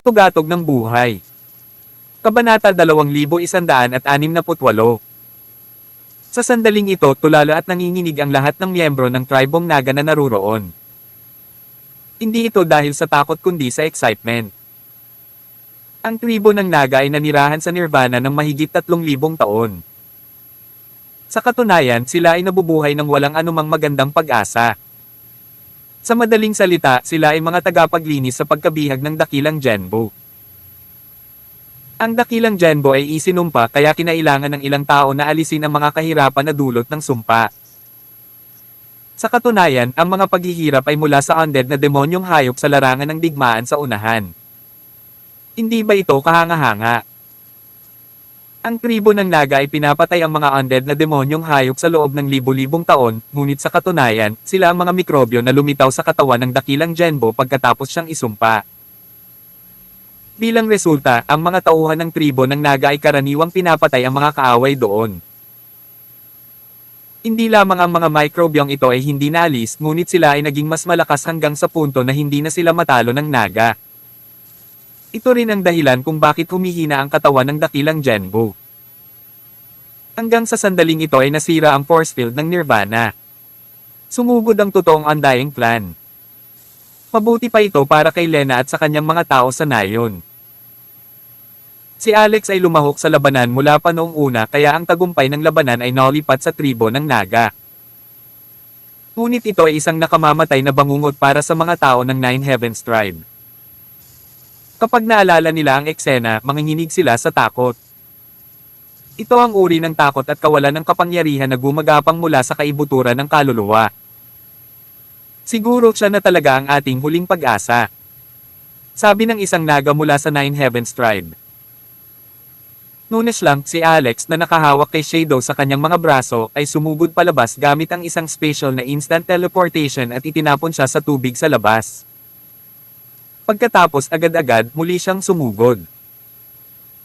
Tugatog ng buhay. Kabanata 2168. Sa sandaling ito, tulala at nanginginig ang lahat ng miyembro ng tribong Naga na naruroon. Hindi ito dahil sa takot kundi sa excitement. Ang tribo ng Naga ay nanirahan sa Nirvana ng mahigit 3,000 taon. Sa katunayan, sila ay nabubuhay ng walang anumang magandang pag-asa. Sa madaling salita, sila ay mga tagapaglinis sa pagkabihag ng dakilang Genbo. Ang dakilang Genbo ay isinumpa kaya kinailangan ng ilang tao na alisin ang mga kahirapan na dulot ng sumpa. Sa katunayan, ang mga paghihirap ay mula sa undead na demonyong hayop sa larangan ng digmaan sa unahan. Hindi ba ito kahanga-hanga? Ang tribo ng Naga ay pinapatay ang mga undead na demonyong hayop sa loob ng libo-libong taon, ngunit sa katunayan, sila ang mga mikrobyo na lumitaw sa katawan ng dakilang Genbo pagkatapos siyang isumpa. Bilang resulta, ang mga tauhan ng tribo ng Naga ay karaniwang pinapatay ang mga kaaway doon. Hindi lamang ang mga mikrobyong ito ay hindi naalis, ngunit sila ay naging mas malakas hanggang sa punto na hindi na sila matalo ng Naga. Ito rin ang dahilan kung bakit humihina ang katawan ng dakilang Genbo. Hanggang sa sandaling ito ay nasira ang force field ng Nirvana. Sumugod ang totoong undying plan. Mabuti pa ito para kay Lena at sa kanyang mga tao sa nayon. Si Alex ay lumahok sa labanan mula pa noong una kaya ang tagumpay ng labanan ay naulipat sa tribo ng Naga. Ngunit ito ay isang nakamamatay na bangungot para sa mga tao ng Nine Heavens Tribe. Kapag naalala nila ang eksena, manginginig sila sa takot. Ito ang uri ng takot at kawalan ng kapangyarihan na gumagapang mula sa kaibuturan ng kaluluwa. Siguro siya na talaga ang ating huling pag-asa. Sabi ng isang Naga mula sa Nine Heavens Tribe. Lunes lang, si Alex na nakahawak kay Shadow sa kanyang mga braso ay sumugod palabas gamit ang isang special na instant teleportation at itinapon siya sa tubig sa labas. Pagkatapos agad-agad muli siyang sumugod.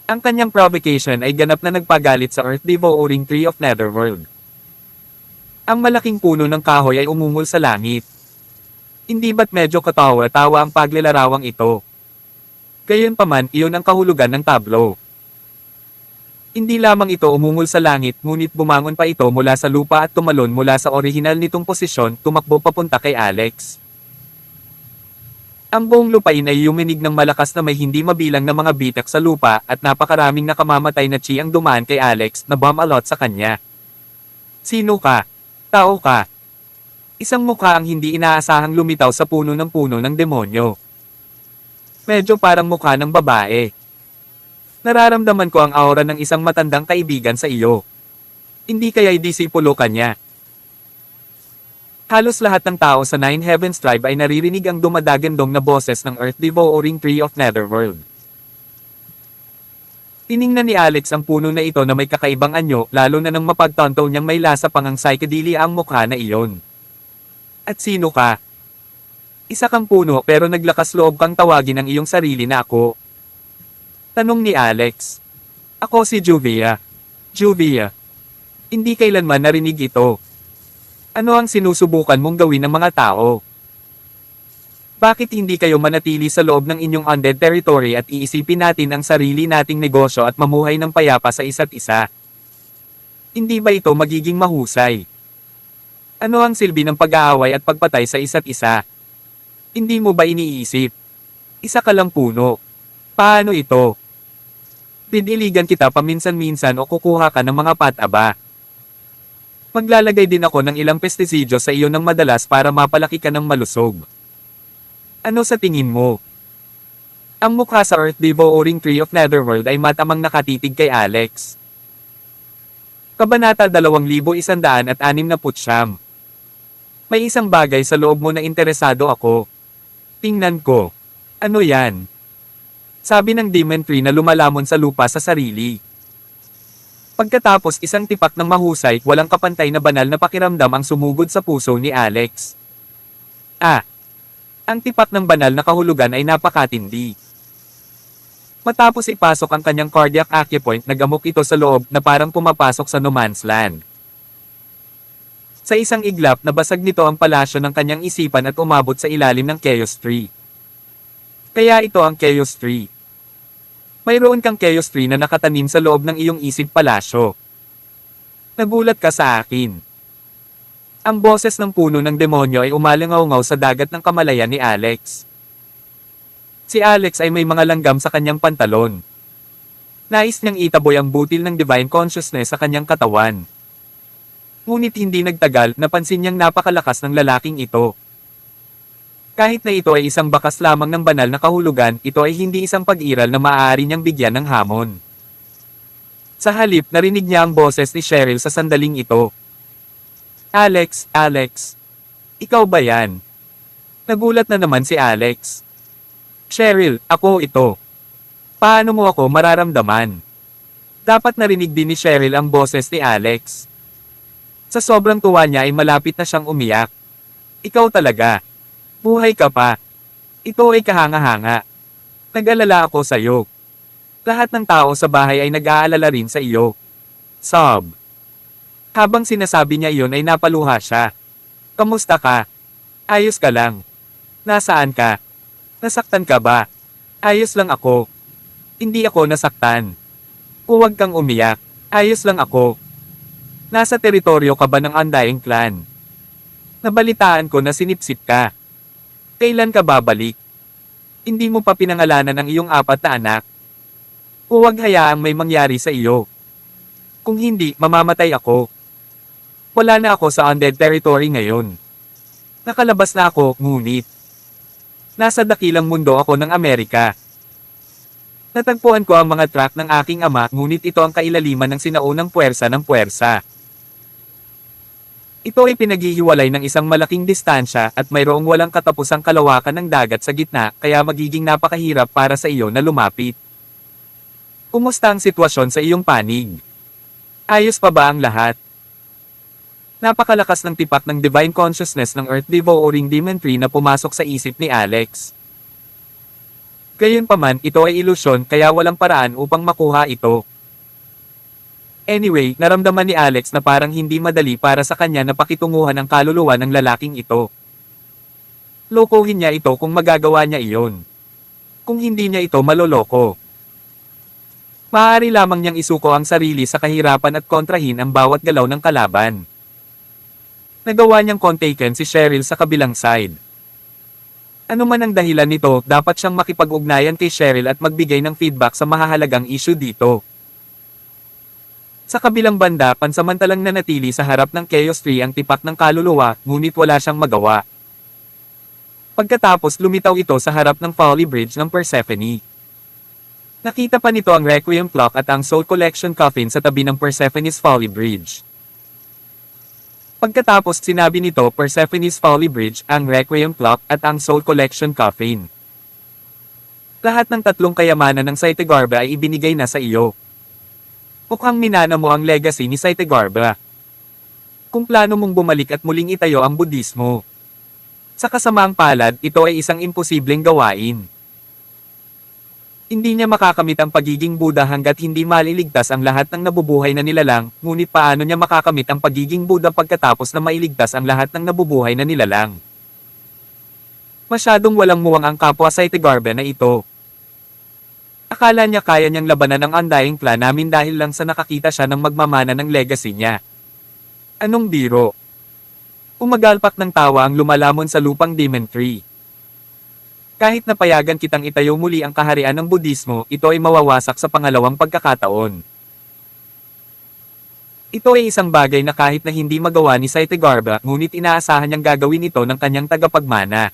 Ang kanyang provocation ay ganap na nagpagalit sa Earth Devouring Tree of Netherworld. Ang malaking puno ng kahoy ay umungol sa langit. Hindi ba't medyo katawa-tawa ang paglalarawang ito? Gayunpaman, iyon ang kahulugan ng tablo. Hindi lamang ito umungol sa langit, ngunit bumangon pa ito mula sa lupa at tumalon mula sa orihinal nitong posisyon, tumakbo papunta kay Alex. Ang buong lupain ay yuminig ng malakas na may hindi mabilang na mga bitak sa lupa at napakaraming nakamamatay na chi ang dumaan kay Alex na bumalot sa kanya. Sino ka? Tao ka? Isang mukha ang hindi inaasahang lumitaw sa puno ng demonyo. Medyo parang mukha ng babae. Nararamdaman ko ang aura ng isang matandang kaibigan sa iyo. Hindi kaya'y disipulo ka niya. Halos lahat ng tao sa Nine Heavens Tribe ay naririnig ang dumadagandong na boses ng Earth Devouring Tree of Netherworld. Tiningnan ni Alex ang puno na ito na may kakaibang anyo, lalo na nang mapagtanto niyang may lasa pang ang psychedelia ang mukha na iyon. At sino ka? Isa kang puno pero naglakas loob kang tawagin ang iyong sarili na ako. Tanong ni Alex. Ako si Juvia. Juvia. Hindi kailanman narinig ito. Ano ang sinusubukan mong gawin ng mga tao? Bakit hindi kayo manatili sa loob ng inyong undead territory at iisipin natin ang sarili nating negosyo at mamuhay ng payapa sa isa't isa? Hindi ba ito magiging mahusay? Ano ang silbi ng pag-aaway at pagpatay sa isa't isa? Hindi mo ba iniisip? Isa ka lang puno. Paano ito? Didiligan kita paminsan-minsan o kukuha ka ng mga pataba. Maglalagay din ako ng ilang pestisidyo sa iyo ng madalas para mapalaki ka ng malusog. Ano sa tingin mo? Ang mukha sa Earth Devouring Tree of Netherworld ay matamang nakatitig kay Alex. Kabanata 2169. May isang bagay sa loob mo na interesado ako. Tingnan ko. Ano yan? Sabi ng Demon Tree na lumalamon sa lupa sa sarili. Pagkatapos isang tipak ng mahusay, walang kapantay na banal na pakiramdam ang sumugod sa puso ni Alex. Ang tipak ng banal na kahulugan ay napakatindi. Matapos ipasok ang kanyang cardiac acupoint, nagamok ito sa loob na parang pumapasok sa no man's land. Sa isang iglap, nabasag nito ang palasyo ng kanyang isipan at umabot sa ilalim ng Chaos Tree. Kaya ito ang Chaos Tree. Mayroon kang Chaos Tree na nakatanim sa loob ng iyong isip palasyo. Nagulat ka sa akin. Ang boses ng puno ng demonyo ay umalingaw-ngaw sa dagat ng kamalayan ni Alex. Si Alex ay may mga langgam sa kanyang pantalon. Nais niyang itaboy ang butil ng divine consciousness sa kanyang katawan. Ngunit hindi nagtagal, napansin niyang napakalakas ng lalaking ito. Kahit na ito ay isang bakas lamang ng banal na kahulugan, ito ay hindi isang pag-iral na maaari niyang bigyan ng hamon. Sa halip, narinig niya ang boses ni Cheryl sa sandaling ito. Alex, Alex. Ikaw ba yan? Nagulat na naman si Alex. Cheryl, ako ito. Paano mo ako mararamdaman? Dapat narinig din ni Cheryl ang boses ni Alex. Sa sobrang tuwa niya ay malapit na siyang umiyak. Ikaw talaga. Buhay ka pa. Ito ay kahanga-hanga. Nag-alala ako sa iyo. Lahat ng tao sa bahay ay nag-aalala rin sa iyo. Sob. Habang sinasabi niya iyon ay napaluha siya. Kamusta ka? Ayos ka lang. Nasaan ka? Nasaktan ka ba? Ayos lang ako. Hindi ako nasaktan. Huwag kang umiyak. Ayos lang ako. Nasa teritoryo ka ba ng Undying Clan? Nabalitaan ko na sinipsip ka. Kailan ka babalik? Hindi mo pa pinangalanan ang iyong 4 na anak. Huwag hayaang may mangyari sa iyo. Kung hindi, mamamatay ako. Wala na ako sa undead territory ngayon. Nakalabas na ako, ngunit nasa dakilang mundo ako ng Amerika. Natagpuan ko ang mga track ng aking ama, ngunit ito ang kailaliman ng sinaunang puwersa ng puwersa. Ito ay pinaghihiwalay ng isang malaking distansya at mayroong walang katapusang kalawakan ng dagat sa gitna, kaya magiging napakahirap para sa iyo na lumapit. Kumusta ang sitwasyon sa iyong panig? Ayos pa ba ang lahat? Napakalakas ng tipak ng divine consciousness ng Earth Devouring Demon Tree na pumasok sa isip ni Alex. Gayunpaman, ito ay ilusyon kaya walang paraan upang makuha ito. Anyway, naramdaman ni Alex na parang hindi madali para sa kanya na pakitunguhan ang kaluluwa ng lalaking ito. Lokohin niya ito kung magagawa niya iyon. Kung hindi niya ito maloloko. Maaari lamang niyang isuko ang sarili sa kahirapan at kontrahin ang bawat galaw ng kalaban. Nagawa niyang kontaken si Cheryl sa kabilang side. Ano man ang dahilan nito, dapat siyang makipag-ugnayan kay Cheryl at magbigay ng feedback sa mahahalagang issue dito. Sa kabilang banda, pansamantalang nanatili sa harap ng Chaos Tree ang tipak ng kaluluwa, ngunit wala siyang magawa. Pagkatapos lumitaw ito sa harap ng Folly Bridge ng Persephone. Nakita pa nito ang Requiem Clock at ang Soul Collection Coffin sa tabi ng Persephone's Folly Bridge. Pagkatapos sinabi nito Persephone's Folly Bridge, ang Requiem Clock at ang Soul Collection Coffin. Lahat ng 3 kayamanan ng Saitegarba ay ibinigay na sa iyo. Mukhang minana mo ang legacy ni Saitegarba. Kung plano mong bumalik at muling itayo ang Budismo. Sa kasamaang palad, ito ay isang imposibleng gawain. Hindi niya makakamit ang pagiging Buddha hanggat hindi maliligtas ang lahat ng nabubuhay na nilalang, ngunit paano niya makakamit ang pagiging Buddha pagkatapos na mailigtas ang lahat ng nabubuhay na nilalang? Masyadong walang muwang ang kapwa Saitegarba na ito. Akala niya kaya niyang labanan ang Undying Clan namin dahil lang sa nakakita siya ng magmamana ng legacy niya. Anong biro? Umagalpak ng tawa ang lumalamon sa lupang Demon Tree. Kahit napayagan kitang itayo muli ang kaharian ng Budismo, ito ay mawawasak sa pangalawang pagkakataon. Ito ay isang bagay na kahit na hindi magawa ni Saitegarba, ngunit inaasahan niyang gagawin ito ng kanyang tagapagmana.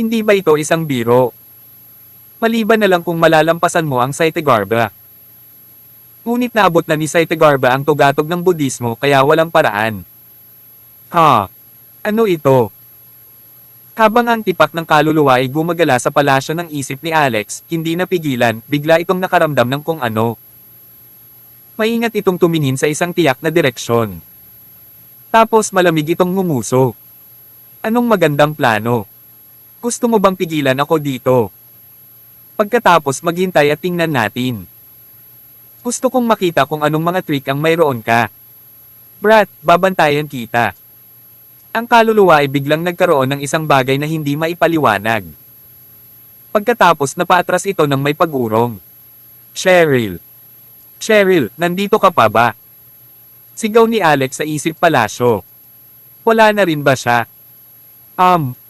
Hindi ba ito isang biro? Maliban na lang kung malalampasan mo ang Saitegarba. Ngunit naabot na ni Saitegarba ang tugatog ng Budismo kaya walang paraan. Ha? Ano ito? Habang ang tipak ng kaluluwa ay gumagala sa palasyo ng isip ni Alex, hindi napigilan, bigla itong nakaramdam ng kung ano. Maingat itong tumingin sa isang tiyak na direksyon. Tapos malamig itong ngumuso. Anong magandang plano? Gusto mo bang pigilan ako dito? Pagkatapos maghintay at tingnan natin. Gusto kong makita kung anong mga trick ang mayroon ka. Brat, babantayan kita. Ang kaluluwa ay biglang nagkaroon ng isang bagay na hindi maipaliwanag. Pagkatapos napaatras ito ng may pag-urong. Cheryl! Cheryl, nandito ka pa ba? Sigaw ni Alex sa isip palasyo. Wala na rin ba siya?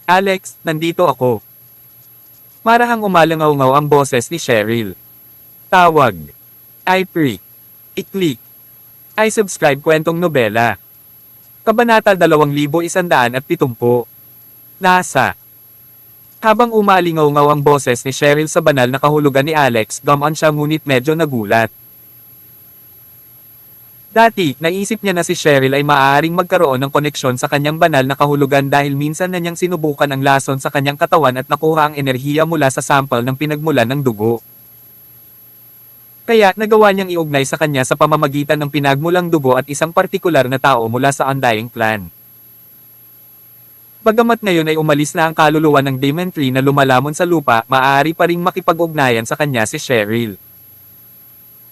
Alex, nandito ako. Marahang umalangaw-ngaw ang boses ni Cheryl. Tawag. I-pre. I-click. I-subscribe kwentong nobela. Kabanata 2170. Nasa. Habang umalingaw-ngaw ang boses ni Cheryl sa banal na kahulugan ni Alex, gumaan siya ngunit medyo nagulat. Dati, naisip niya na si Cheryl ay maaaring magkaroon ng koneksyon sa kanyang banal na kahulugan dahil minsan na niyang sinubukan ang lason sa kanyang katawan at nakuha ang enerhiya mula sa sample ng pinagmulan ng dugo. Kaya, nagawa niyang iugnay sa kanya sa pamamagitan ng pinagmulang dugo at isang partikular na tao mula sa Undying Clan. Bagamat ngayon ay umalis na ang kaluluwa ng Demon Tree na lumalamon sa lupa, maaari pa ring makipag-ugnayan sa kanya si Cheryl.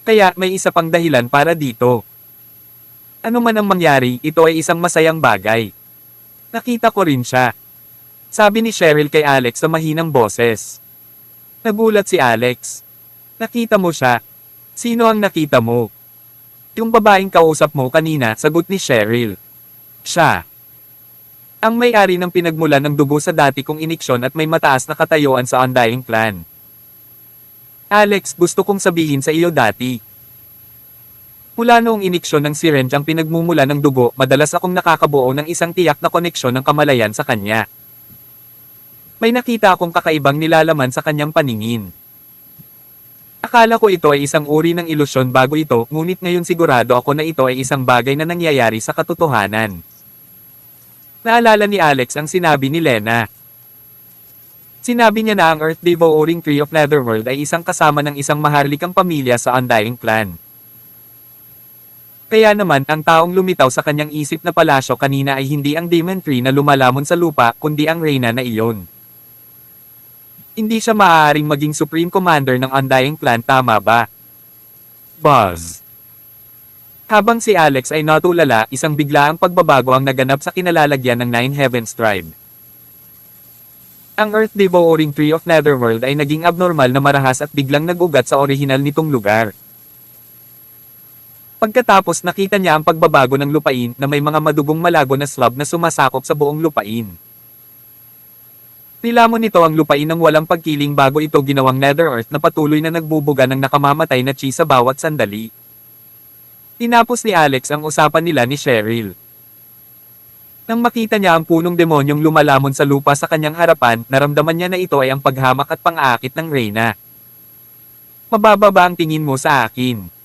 Kaya, may isa pang dahilan para dito. Ano man ang mangyari, ito ay isang masayang bagay. Nakita ko rin siya. Sabi ni Cheryl kay Alex sa mahinang boses. Nagulat si Alex. Nakita mo siya? Sino ang nakita mo? Yung babaeng kausap mo kanina, sagot ni Cheryl. Siya. Ang may-ari ng pinagmulan ng dugo sa dati kong iniksyon at may mataas na katayuan sa Undying Clan. Alex, gusto kong sabihin sa iyo dati. Mula noong iniksyon ng syringe ang pinagmumula ng dugo, madalas akong nakakabuo ng isang tiyak na koneksyon ng kamalayan sa kanya. May nakita akong kakaibang nilalaman sa kanyang paningin. Akala ko ito ay isang uri ng ilusyon bago ito, ngunit ngayon sigurado ako na ito ay isang bagay na nangyayari sa katotohanan. Naalala ni Alex ang sinabi ni Lena. Sinabi niya na ang Earth Devouring Tree of Netherworld ay isang kasama ng isang maharlikang pamilya sa Undying Clan. Kaya naman, ang taong lumitaw sa kanyang isip na palasyo kanina ay hindi ang Demon Tree na lumalamon sa lupa, kundi ang Reyna na iyon. Hindi siya maaaring maging Supreme Commander ng Undying Clan, tama ba? Buzz. Habang si Alex ay natulala, isang biglaang pagbabago ang naganap sa kinalalagyan ng Nine Heavens Tribe. Ang Earth Devouring Tree of Netherworld ay naging abnormal na marahas at biglang nag-ugat sa orihinal nitong lugar. Pagkatapos nakita niya ang pagbabago ng lupain na may mga madugong malago na slab na sumasakop sa buong lupain. Nilamon nito ang lupain ng walang pagkiling bago ito ginawang Nether Earth na patuloy na nagbubuga ng nakamamatay na chi sa bawat sandali. Tinapos ni Alex ang usapan nila ni Cheryl. Nang makita niya ang punong demonyong lumalamon sa lupa sa kanyang harapan, naramdaman niya na ito ay ang paghamak at pang-aakit ng Reyna. Mababa ba ang tingin mo sa akin?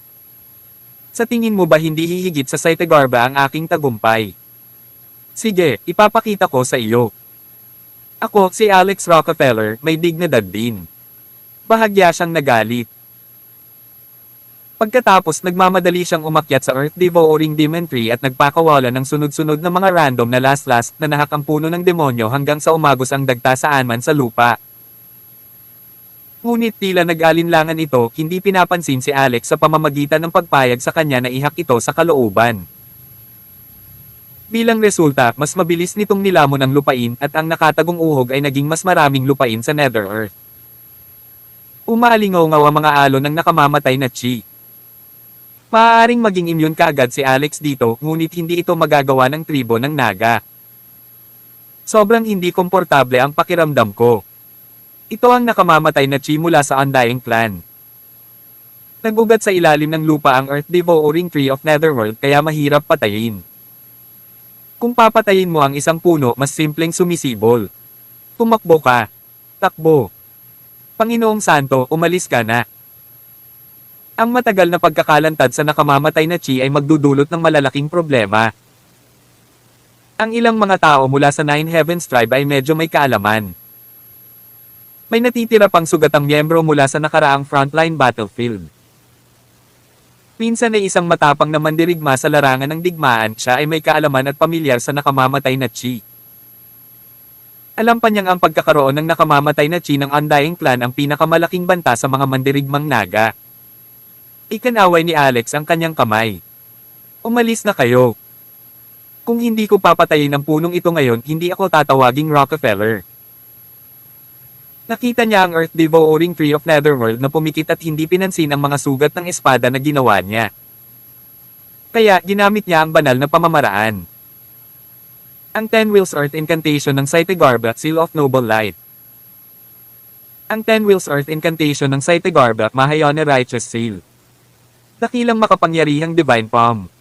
Sa tingin mo ba hindi hihigit sa Saitagarba ang aking tagumpay? Sige, ipapakita ko sa iyo. Ako, si Alex Rockefeller, may dignidad din. Bahagya siyang nagalit. Pagkatapos nagmamadali siyang umakyat sa Earth Devouring Demon Tree at nagpakawala ng sunod-sunod na mga random na last na nahak ang puno ng demonyo hanggang sa umagos ang dagta saan man sa lupa. Ngunit tila nag-alinlangan ito, hindi pinapansin si Alex sa pamamagitan ng pagpayag sa kanya na ihak ito sa kalooban. Bilang resulta, mas mabilis nitong nilamon ang lupain at ang nakatagong uhog ay naging mas maraming lupain sa Nether Earth. Umaalingaw-ngaw ang mga alon ng nakamamatay na chi. Maaaring maging immune kaagad si Alex dito, ngunit hindi ito magagawa ng tribo ng Naga. Sobrang hindi komportable ang pakiramdam ko. Ito ang nakamamatay na chi mula sa Undying Clan. Nag-ugat sa ilalim ng lupa ang Earth Devouring Tree of Netherworld kaya mahirap patayin. Kung papatayin mo ang isang puno, mas simpleng sumisibol. Tumakbo ka. Takbo. Panginoong Santo, umalis ka na. Ang matagal na pagkakalantad sa nakamamatay na chi ay magdudulot ng malalaking problema. Ang ilang mga tao mula sa Nine Heavens Tribe ay medyo may kaalaman. May natitira pang sugatang miyembro mula sa nakaraang frontline battlefield. Minsan ay isang matapang na mandirigma sa larangan ng digmaan, siya ay may kaalaman at pamilyar sa nakamamatay na chi. Alam pa niyang ang pagkakaroon ng nakamamatay na chi ng Undying Clan ang pinakamalaking banta sa mga mandirigmang Naga. Ikanaway ni Alex ang kanyang kamay. Umalis na kayo. Kung hindi ko papatayin ang punong ito ngayon, hindi ako tatawaging Rockefeller. Nakita niya ang Earth-devouring Tree of Netherworld na pumikit at hindi pinansin ang mga sugat ng espada na ginawa niya. Kaya, ginamit niya ang banal na pamamaraan. Ang Ten Wheels Earth Incantation ng Saitegarba, Seal of Noble Light. Ang Ten Wheels Earth Incantation ng Saitegarba, Mahayane Righteous Seal. Dakilang makapangyarihang Divine Palm.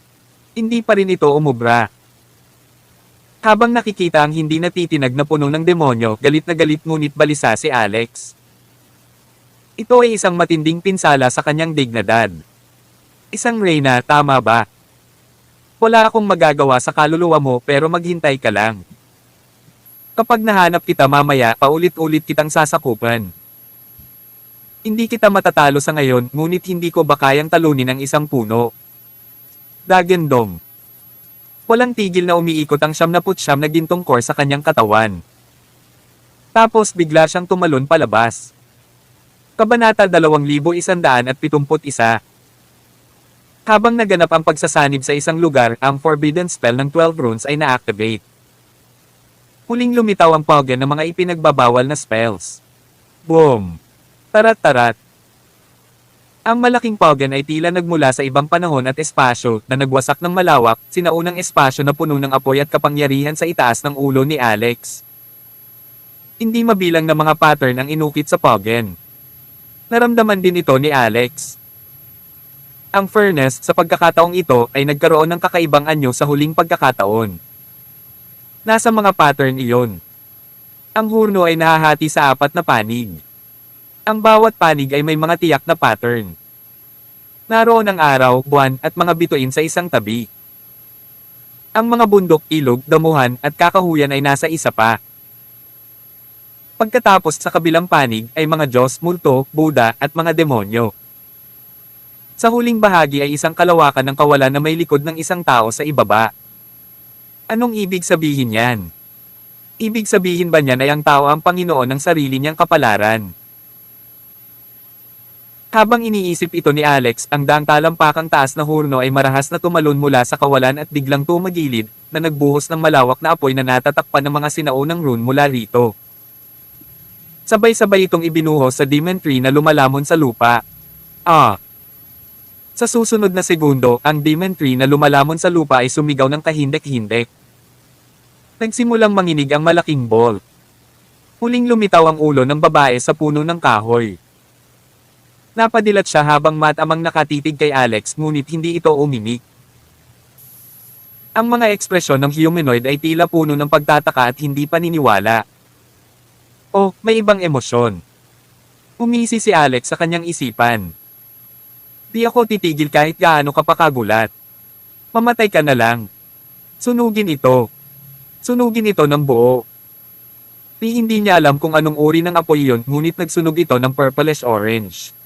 Hindi pa rin ito umubra. Habang nakikita ang hindi natitinag na puno ng demonyo, galit na galit ngunit balisa si Alex. Ito ay isang matinding pinsala sa kanyang dignidad. Isang reyna, tama ba? Wala akong magagawa sa kaluluwa mo pero maghintay ka lang. Kapag nahanap kita mamaya, paulit-ulit kitang sasakupan. Hindi kita matatalo sa ngayon, ngunit hindi ko ba kayang talunin ang isang puno. Dagendong. Walang tigil na umiikot ang 79 na gintong core sa kanyang katawan. Tapos bigla siyang tumalon palabas. Kabanata 2171. Habang naganap ang pagsasanib sa isang lugar, ang forbidden spell ng 12 runes ay na-activate. Huling lumitaw ang Pogen ng mga ipinagbabawal na spells. Boom! Tarat-tarat! Ang malaking Pogen ay tila nagmula sa ibang panahon at espasyo na nagwasak ng malawak, sinaunang espasyo na puno ng apoy at kapangyarihan sa itaas ng ulo ni Alex. Hindi mabilang na mga pattern ang inukit sa Pogen. Naramdaman din ito ni Alex. Ang furnace sa pagkakataong ito ay nagkaroon ng kakaibang anyo sa huling pagkakataon. Nasa mga pattern iyon. Ang hurno ay nahahati sa 4 na panig. Ang bawat panig ay may mga tiyak na pattern. Naroon ang araw, buwan, at mga bituin sa isang tabi. Ang mga bundok, ilog, damuhan, at kakahuyan ay nasa isa pa. Pagkatapos sa kabilang panig ay mga Diyos, multo, Buddha, at mga demonyo. Sa huling bahagi ay isang kalawakan ng kawalan na may likod ng isang tao sa ibaba. Anong ibig sabihin yan? Ibig sabihin ba niyan ay ang tao ang Panginoon ng sarili niyang kapalaran? Habang iniisip ito ni Alex, ang daang talampakang taas na hurno ay marahas na tumalon mula sa kawalan at biglang tumagilid, na nagbuhos ng malawak na apoy na natatakpan ng mga sinaunang rune mula rito. Sabay-sabay itong ibinuhos sa Demon Tree na lumalamon sa lupa. Sa susunod na segundo, ang Demon Tree na lumalamon sa lupa ay sumigaw ng kahindek-hindek. Nagsimulang manginig ang malaking ball. Huling lumitaw ang ulo ng babae sa puno ng kahoy. Napadilat siya habang matamang nakatitig kay Alex ngunit hindi ito umimik. Ang mga ekspresyon ng humanoid ay tila puno ng pagtataka at hindi paniniwala. Oh, may ibang emosyon. Umisi si Alex sa kanyang isipan. Di ako titigil kahit gaano ka pa kagulat. Mamatay ka na lang. Sunugin ito. Sunugin ito ng buo. Hindi niya alam kung anong uri ng apoy iyon ngunit nagsunog ito ng purplish-orange.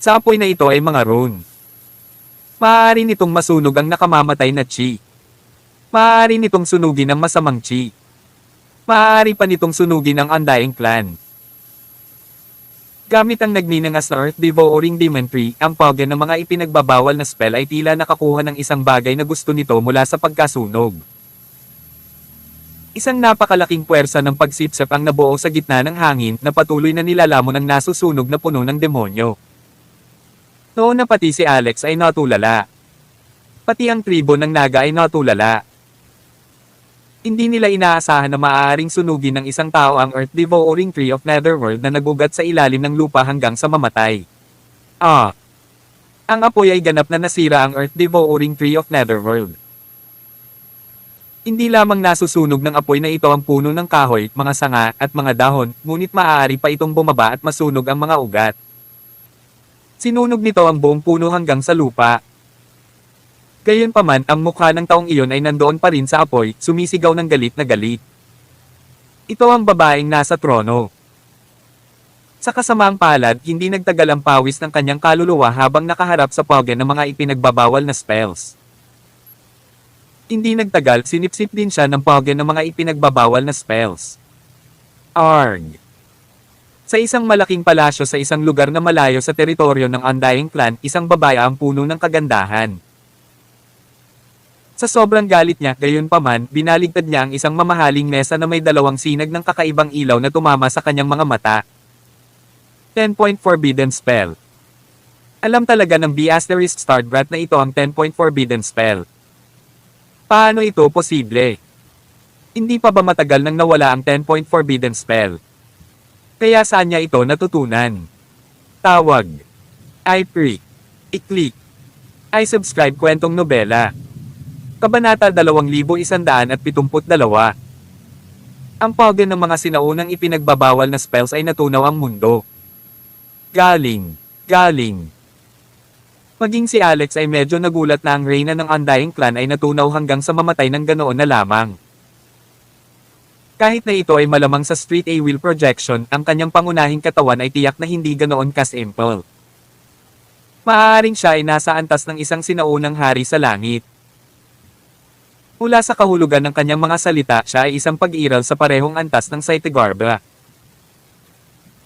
Sa apoy na ito ay mga rune. Maaari nitong masunog ang nakamamatay na chi. Maaari nitong sunugin ang masamang chi. Maaari pa nitong sunugin ang Undying Clan. Gamit ang nagninangas na Earth-devouring Demon Tree, ang Pogen ng mga ipinagbabawal na spell ay tila nakakuha ng isang bagay na gusto nito mula sa pagkasunog. Isang napakalaking puwersa ng pagsipsip ang nabuo sa gitna ng hangin na patuloy na nilalamon ang nasusunog na puno ng demonyo. Noon na pati si Alex ay natulala. Pati ang tribo ng Naga ay natulala. Hindi nila inaasahan na maaaring sunugin ng isang tao ang Earth-devouring Tree of Netherworld na nagugat sa ilalim ng lupa hanggang sa mamatay. Ang apoy ay ganap na nasira ang Earth-devouring Tree of Netherworld. Hindi lamang nasusunog ng apoy na ito ang puno ng kahoy, mga sanga, at mga dahon, ngunit maaari pa itong bumaba at masunog ang mga ugat. Sinunog nito ang buong puno hanggang sa lupa. Gayunpaman, ang mukha ng taong iyon ay nandoon pa rin sa apoy, sumisigaw ng galit na galit. Ito ang babaeng nasa trono. Sa kasamaang palad, hindi nagtagal ang pawis ng kanyang kaluluwa habang nakaharap sa Pogen ng mga ipinagbabawal na spells. Hindi nagtagal, sinipsip din siya ng Pogen ng mga ipinagbabawal na spells. Arg! Sa isang malaking palasyo sa isang lugar na malayo sa teritoryo ng Undying Clan, isang babae ang puno ng kagandahan. Sa sobrang galit niya, gayunpaman, binaligtad niya ang isang mamahaling mesa na may dalawang sinag ng kakaibang ilaw na tumama sa kanyang mga mata. 10-point Forbidden Spell. Alam talaga ng B***Starbrat na ito ang 10-point Forbidden Spell. Paano ito posible? Hindi pa ba matagal nang nawala ang 10-point Forbidden Spell? Kaya saan niya ito natutunan? Tawag. I-Freak. I-Click. I-Subscribe Kwentong Nobela. Kabanata 2172. Ang pogen ng mga sinaunang ipinagbabawal na spells ay natunaw ang mundo. Galing. Maging si Alex ay medyo nagulat na ang reyna ng Undying Clan ay natunaw hanggang sa mamatay ng ganoon na lamang. Kahit na ito ay malamang sa Street A Will Projection, ang kanyang pangunahing katawan ay tiyak na hindi ganoon ka-simple. Maaaring siya ay nasa antas ng isang sinaunang hari sa langit. Mula sa kahulugan ng kanyang mga salita, siya ay isang pag-iral sa parehong antas ng Saitegarba.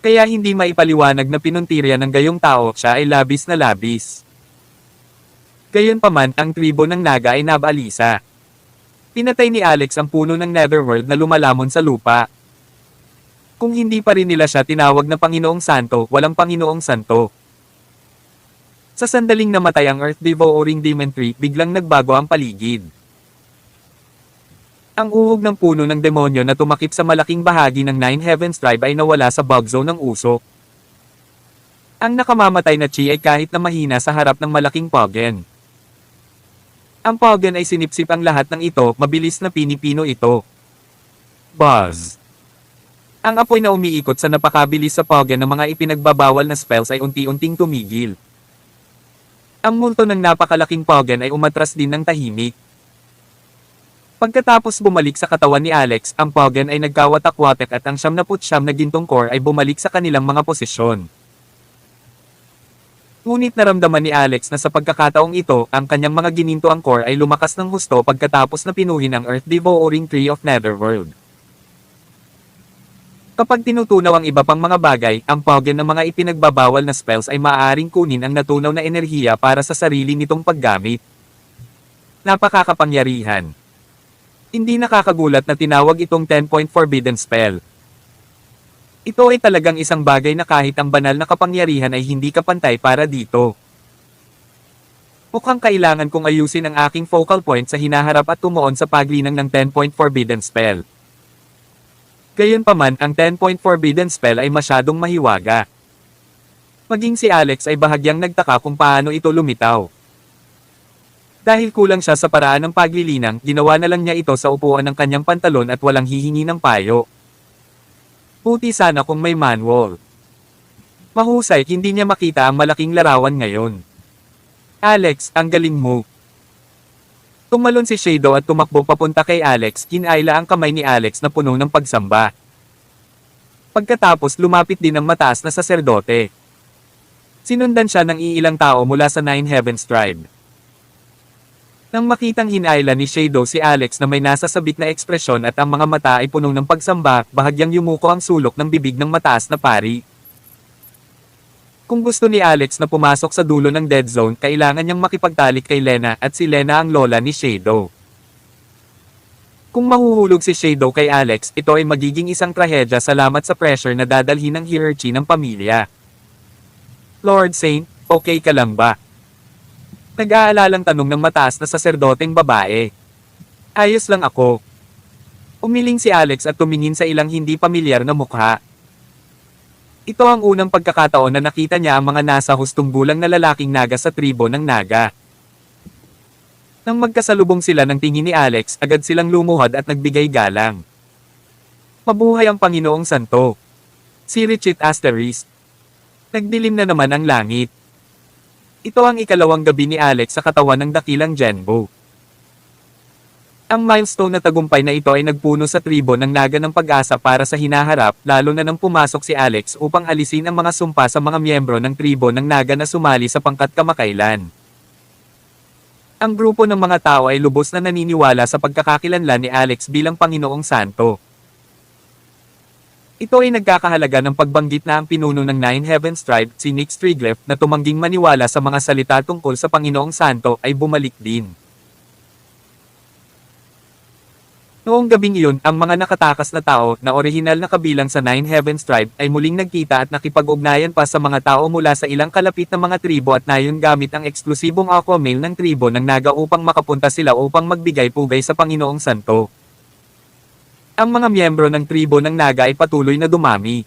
Kaya hindi maipaliwanag na pinuntirya ng gayong tao, siya ay labis na labis. Gayunpaman, ang tribo ng Naga ay nabalisa. Pinatay ni Alex ang puno ng Netherworld na lumalamon sa lupa. Kung hindi pa rin nila siya tinawag na Panginoong Santo, walang Panginoong Santo. Sa sandaling namatay ang Earth Devouring Demon Tree, biglang nagbago ang paligid. Ang uhog ng puno ng demonyo na tumakip sa malaking bahagi ng Nine Heavens Tribe ay nawala sa bug zone ng usok. Ang nakamamatay na Chi ay kahit na mahina sa harap ng malaking pogen. Ang pogen ay sinipsip ang lahat ng ito, mabilis na pinipino ito. Buzz. Ang apoy na umiikot sa napakabilis sa pogen ng mga ipinagbabawal na spells ay unti-unting tumigil. Ang multo ng napakalaking pogen ay umatras din ng tahimik. Pagkatapos bumalik sa katawan ni Alex, ang pogen ay nagkawatak-watak at ang 79 na gintong core ay bumalik sa kanilang mga posisyon. Ngunit naramdaman ni Alex na sa pagkakataong ito, ang kanyang mga ginintoang core ay lumakas ng husto pagkatapos na pinuhin ang Earth Devouring Tree of Netherworld. Kapag tinutunaw ang iba pang mga bagay, ang pogen ng mga ipinagbabawal na spells ay maaaring kunin ang natunaw na enerhiya para sa sarili nitong paggamit. Napakakapangyarihan. Hindi nakakagulat na tinawag itong 10-point Forbidden Spell. Ito ay talagang isang bagay na kahit ang banal na kapangyarihan ay hindi kapantay para dito. Mukhang kailangan kong ayusin ang aking focal point sa hinaharap at tumuon sa paglinang ng 10-point Forbidden Spell. Gayunpaman, ang 10-point Forbidden Spell ay masyadong mahiwaga. Maging si Alex ay bahagyang nagtaka kung paano ito lumitaw. Dahil kulang siya sa paraan ng paglilinang, ginawa na lang niya ito sa upuan ng kanyang pantalon at walang hihingi ng payo. Buti sana kung may manual. Mahusay, hindi niya makita ang malaking larawan ngayon. Alex, ang galing mo. Tumalon si Shadow at tumakbo papunta kay Alex, kinayla ang kamay ni Alex na puno ng pagsamba. Pagkatapos lumapit din ang mataas na saserdote. Sinundan siya ng iilang tao mula sa Nine Heavens Tribe. Nang makitang hinayla ni Shadow si Alex na may nasa sabik na ekspresyon at ang mga mata ay puno ng pagsamba, bahagyang yumuko ang sulok ng bibig ng mataas na pari. Kung gusto ni Alex na pumasok sa dulo ng dead zone, kailangan niyang makipagtalik kay Lena at si Lena ang lola ni Shadow. Kung mahuhulog si Shadow kay Alex, ito ay magiging isang trahedya salamat sa pressure na dadalhin ng hierarchy ng pamilya. Lord Saint, okay ka lang ba? Nag-aalalang tanong ng mataas na saserdoteng babae. Ayos lang ako. Umiling si Alex at tumingin sa ilang hindi pamilyar na mukha. Ito ang unang pagkakataon na nakita niya ang mga nasa hustong gulang na lalaking naga sa tribo ng Naga. Nang magkasalubong sila ng tingin ni Alex, agad silang lumuhod at nagbigay galang. Mabuhay ang Panginoong Santo. Si Richit Asterisk. Nagdilim na naman ang langit. Ito ang ikalawang gabi ni Alex sa katawan ng dakilang Genbo. Ang milestone na tagumpay na ito ay nagpuno sa tribo ng Naga ng pag-asa para sa hinaharap, lalo na nang pumasok si Alex upang alisin ang mga sumpa sa mga miyembro ng tribo ng Naga na sumali sa pangkat kamakailan. Ang grupo ng mga tao ay lubos na naniniwala sa pagkakakilanlan ni Alex bilang Panginoong Santo. Ito ay nagkakahalaga ng pagbanggit na ang pinuno ng Nine Heavens Tribe, si Nick Striglef, na tumangging maniwala sa mga salita tungkol sa Panginoong Santo, ay bumalik din. Noong gabing iyon, ang mga nakatakas na tao na orihinal na kabilang sa Nine Heavens Tribe ay muling nagkita at nakipag-ugnayan pa sa mga tao mula sa ilang kalapit na mga tribo at nayon gamit ang eksklusibong aquamail ng tribo ng Naga upang makapunta sila upang magbigay pugay sa Panginoong Santo. Ang mga miyembro ng tribo ng Naga ay patuloy na dumami.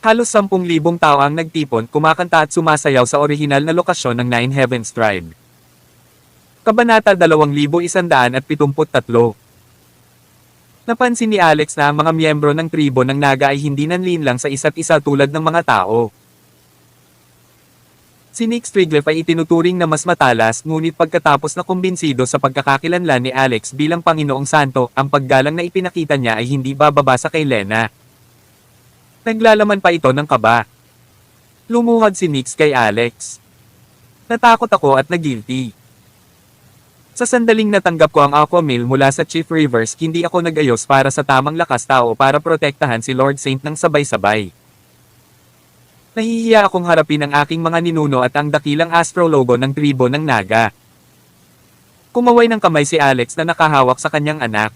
Halos 10,000 tao ang nagtipon, kumakanta at sumasayaw sa orihinal na lokasyon ng Nine Heavens Tribe. Kabanata 2173. Napansin ni Alex na ang mga miyembro ng tribo ng Naga ay hindi nanlinlang sa isa't isa tulad ng mga tao. Si Nick Striglef ay itinuturing na mas matalas, ngunit pagkatapos na kumbinsido sa pagkakakilanlan ni Alex bilang Panginoong Santo, ang paggalang na ipinakita niya ay hindi bababa sa kay Lena. Naglalaman pa ito ng kaba. Lumuhod si Nick kay Alex. Natakot ako at nagilty. Sa sandaling natanggap ko ang aquamail mula sa Chief Rivers, hindi ako nag-ayos para sa tamang lakas tao para protektahan si Lord Saint ng sabay-sabay. Nahihiya akong harapin ang aking mga ninuno at ang dakilang astrologo ng tribo ng Naga. Kumaway ng kamay si Alex na nakahawak sa kanyang anak.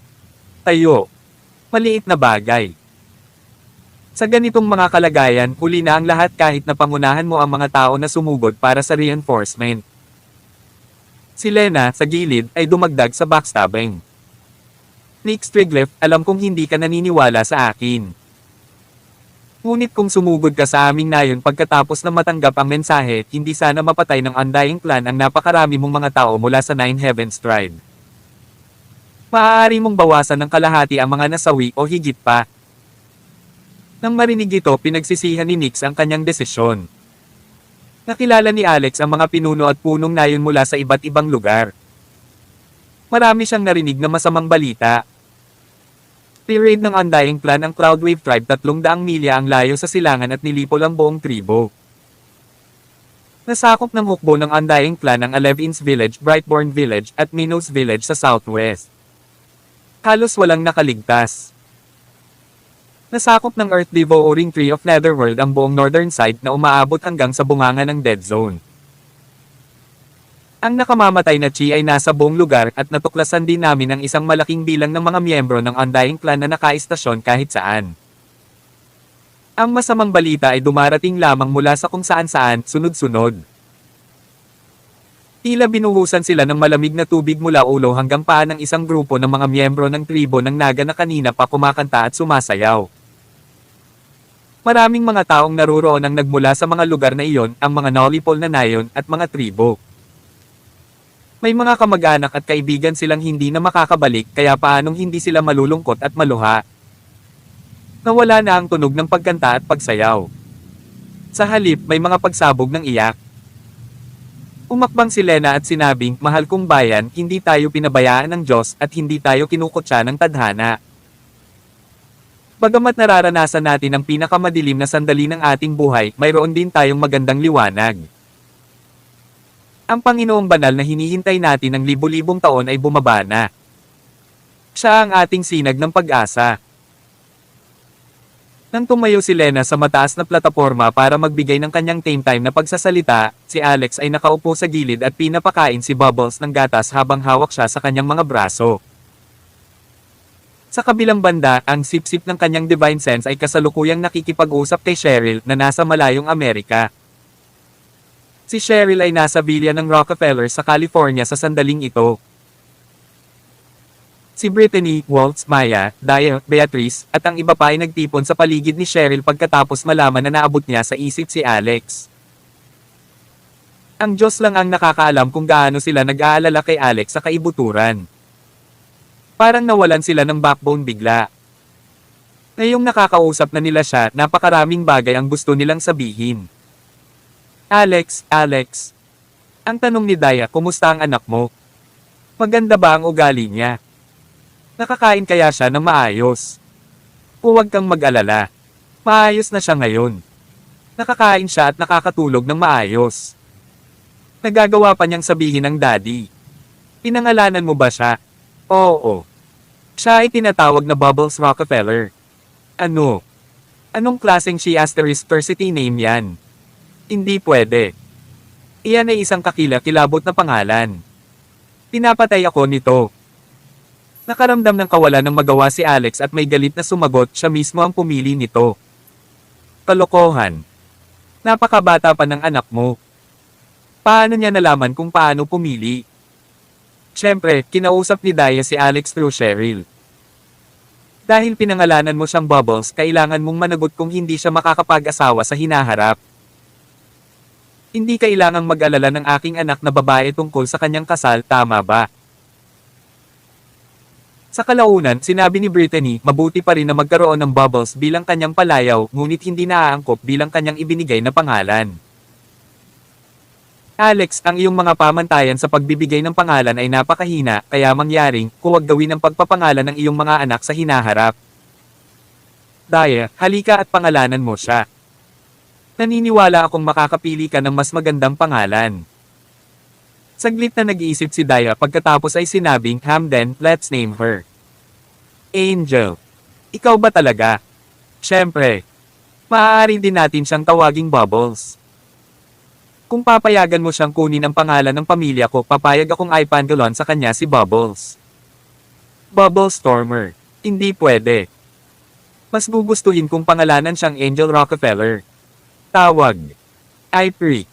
Tayo. Maliit na bagay. Sa ganitong mga kalagayan, huli na ang lahat kahit na pangunahan mo ang mga tao na sumugod para sa reinforcement. Si Lena, sa gilid, ay dumagdag sa backstabbing. Nick Striglef, alam kong hindi ka naniniwala sa akin. Ngunit kung sumugod ka sa aming nayon pagkatapos na matanggap ang mensahe, hindi sana mapatay ng Undying Clan ang napakarami mong mga tao mula sa Nine Heavens Tribe. Maaari mong bawasan ng kalahati ang mga nasawi o higit pa. Nang marinig ito, pinagsisihan ni Nix ang kanyang desisyon. Nakilala ni Alex ang mga pinuno at punong nayon mula sa iba't ibang lugar. Marami siyang narinig na masamang balita. Tirade ng Undying Clan ang Cloudwave Tribe 300 milya ang layo sa silangan at nilipol ang buong tribo. Nasakop ng hukbo ng Undying Clan ang Alevins Village, Brightborn Village, at Minos Village sa southwest. Halos walang nakaligtas. Nasakop ng Earth Devouring Tree of Netherworld ang buong northern side na umaabot hanggang sa bunganga ng Dead Zone. Ang nakamamatay na Chi ay nasa buong lugar at natuklasan din namin ang isang malaking bilang ng mga miyembro ng Undying Clan na nakaistasyon kahit saan. Ang masamang balita ay dumarating lamang mula sa kung saan-saan, sunod-sunod. Tila binuhusan sila ng malamig na tubig mula ulo hanggang paa ng isang grupo ng mga miyembro ng tribo ng Naga na kanina pa kumakanta at sumasayaw. Maraming mga taong naruroon ang nagmula sa mga lugar na iyon, ang mga Nolipol na nayon at mga tribo. May mga kamag-anak at kaibigan silang hindi na makakabalik, kaya paanong hindi sila malulungkot at maluha. Nawala na ang tunog ng pagkanta at pagsayaw. Sa halip, may mga pagsabog ng iyak. Umakbang si Lena at sinabing, "Mahal kong bayan, hindi tayo pinabayaan ng Diyos at hindi tayo kinukutya ng tadhana. Bagamat nararanasan natin ang pinakamadilim na sandali ng ating buhay, mayroon din tayong magandang liwanag. Ang Panginoong banal na hinihintay natin ng libu-libong taon ay bumaba na. Siya ang ating sinag ng pag-asa." Nang tumayo si Lena sa mataas na plataporma para magbigay ng kanyang tame time na pagsasalita, si Alex ay nakaupo sa gilid at pinapakain si Bubbles ng gatas habang hawak siya sa kanyang mga braso. Sa kabilang banda, ang sip-sip ng kanyang divine sense ay kasalukuyang nakikipag-usap kay Cheryl na nasa malayong Amerika. Si Cheryl ay nasa villa ng Rockefeller sa California sa sandaling ito. Si Brittany, Waltz, Maya, Dia, Beatrice, at ang iba pa ay nagtipon sa paligid ni Cheryl pagkatapos malaman na naabot niya sa isip si Alex. Ang Diyos lang ang nakakaalam kung gaano sila nag-aalala kay Alex sa kaibuturan. Parang nawalan sila ng backbone bigla. Ngayong nakakausap na nila siya, napakaraming bagay ang gusto nilang sabihin. "Alex, Alex." Ang tanong ni Dia, "Kumusta ang anak mo? Maganda ba ang ugali niya? Nakakain kaya siya ng maayos?" "Huwag kang mag-alala. Maayos na siya ngayon. Nakakain siya at nakakatulog ng maayos." Nagagawa pa niyang sabihin ng daddy. "Pinangalanan mo ba siya?" "Oo. Siya ay tinatawag na Bubbles Rockefeller." "Ano? Anong klaseng she**city name yan? Hindi pwede. Iyan ay isang kakilakilabot na pangalan. Pinapatay ako nito." Nakaramdam ng kawalan ng magawa si Alex at may galit na sumagot, siya mismo ang pumili nito. Kalokohan. Napakabata pa ng anak mo. Paano niya nalaman kung paano pumili? Siyempre, kinausap ni Daya si Alex through Cheryl. Dahil pinangalanan mo siyang Bubbles, kailangan mong managot kung hindi siya makakapag-asawa sa hinaharap. Hindi kailangang mag-alala ng aking anak na babae tungkol sa kanyang kasal, tama ba? Sa kalaunan, sinabi ni Brittany, mabuti pa rin na magkaroon ng Bubbles bilang kanyang palayaw, ngunit hindi naaangkop bilang kanyang ibinigay na pangalan. Alex, ang iyong mga pamantayan sa pagbibigay ng pangalan ay napakahina, kaya mangyaring, huwag gawin ang pagpapangalan ng iyong mga anak sa hinaharap. Daya, halika at pangalanan mo siya. Naniniwala akong makakapili ka ng mas magandang pangalan. Saglit na nag-iisip si Daya pagkatapos ay sinabing, Hamden, let's name her. Angel. Ikaw ba talaga? Siyempre. Maaari din natin siyang tawaging Bubbles. Kung papayagan mo siyang kunin ang pangalan ng pamilya ko, papayag akong ipangalon sa kanya si Bubbles. Bubbles Stormer. Hindi pwede. Mas gugustuhin kung pangalanan siyang Angel Rockefeller. Tawag. I-pre.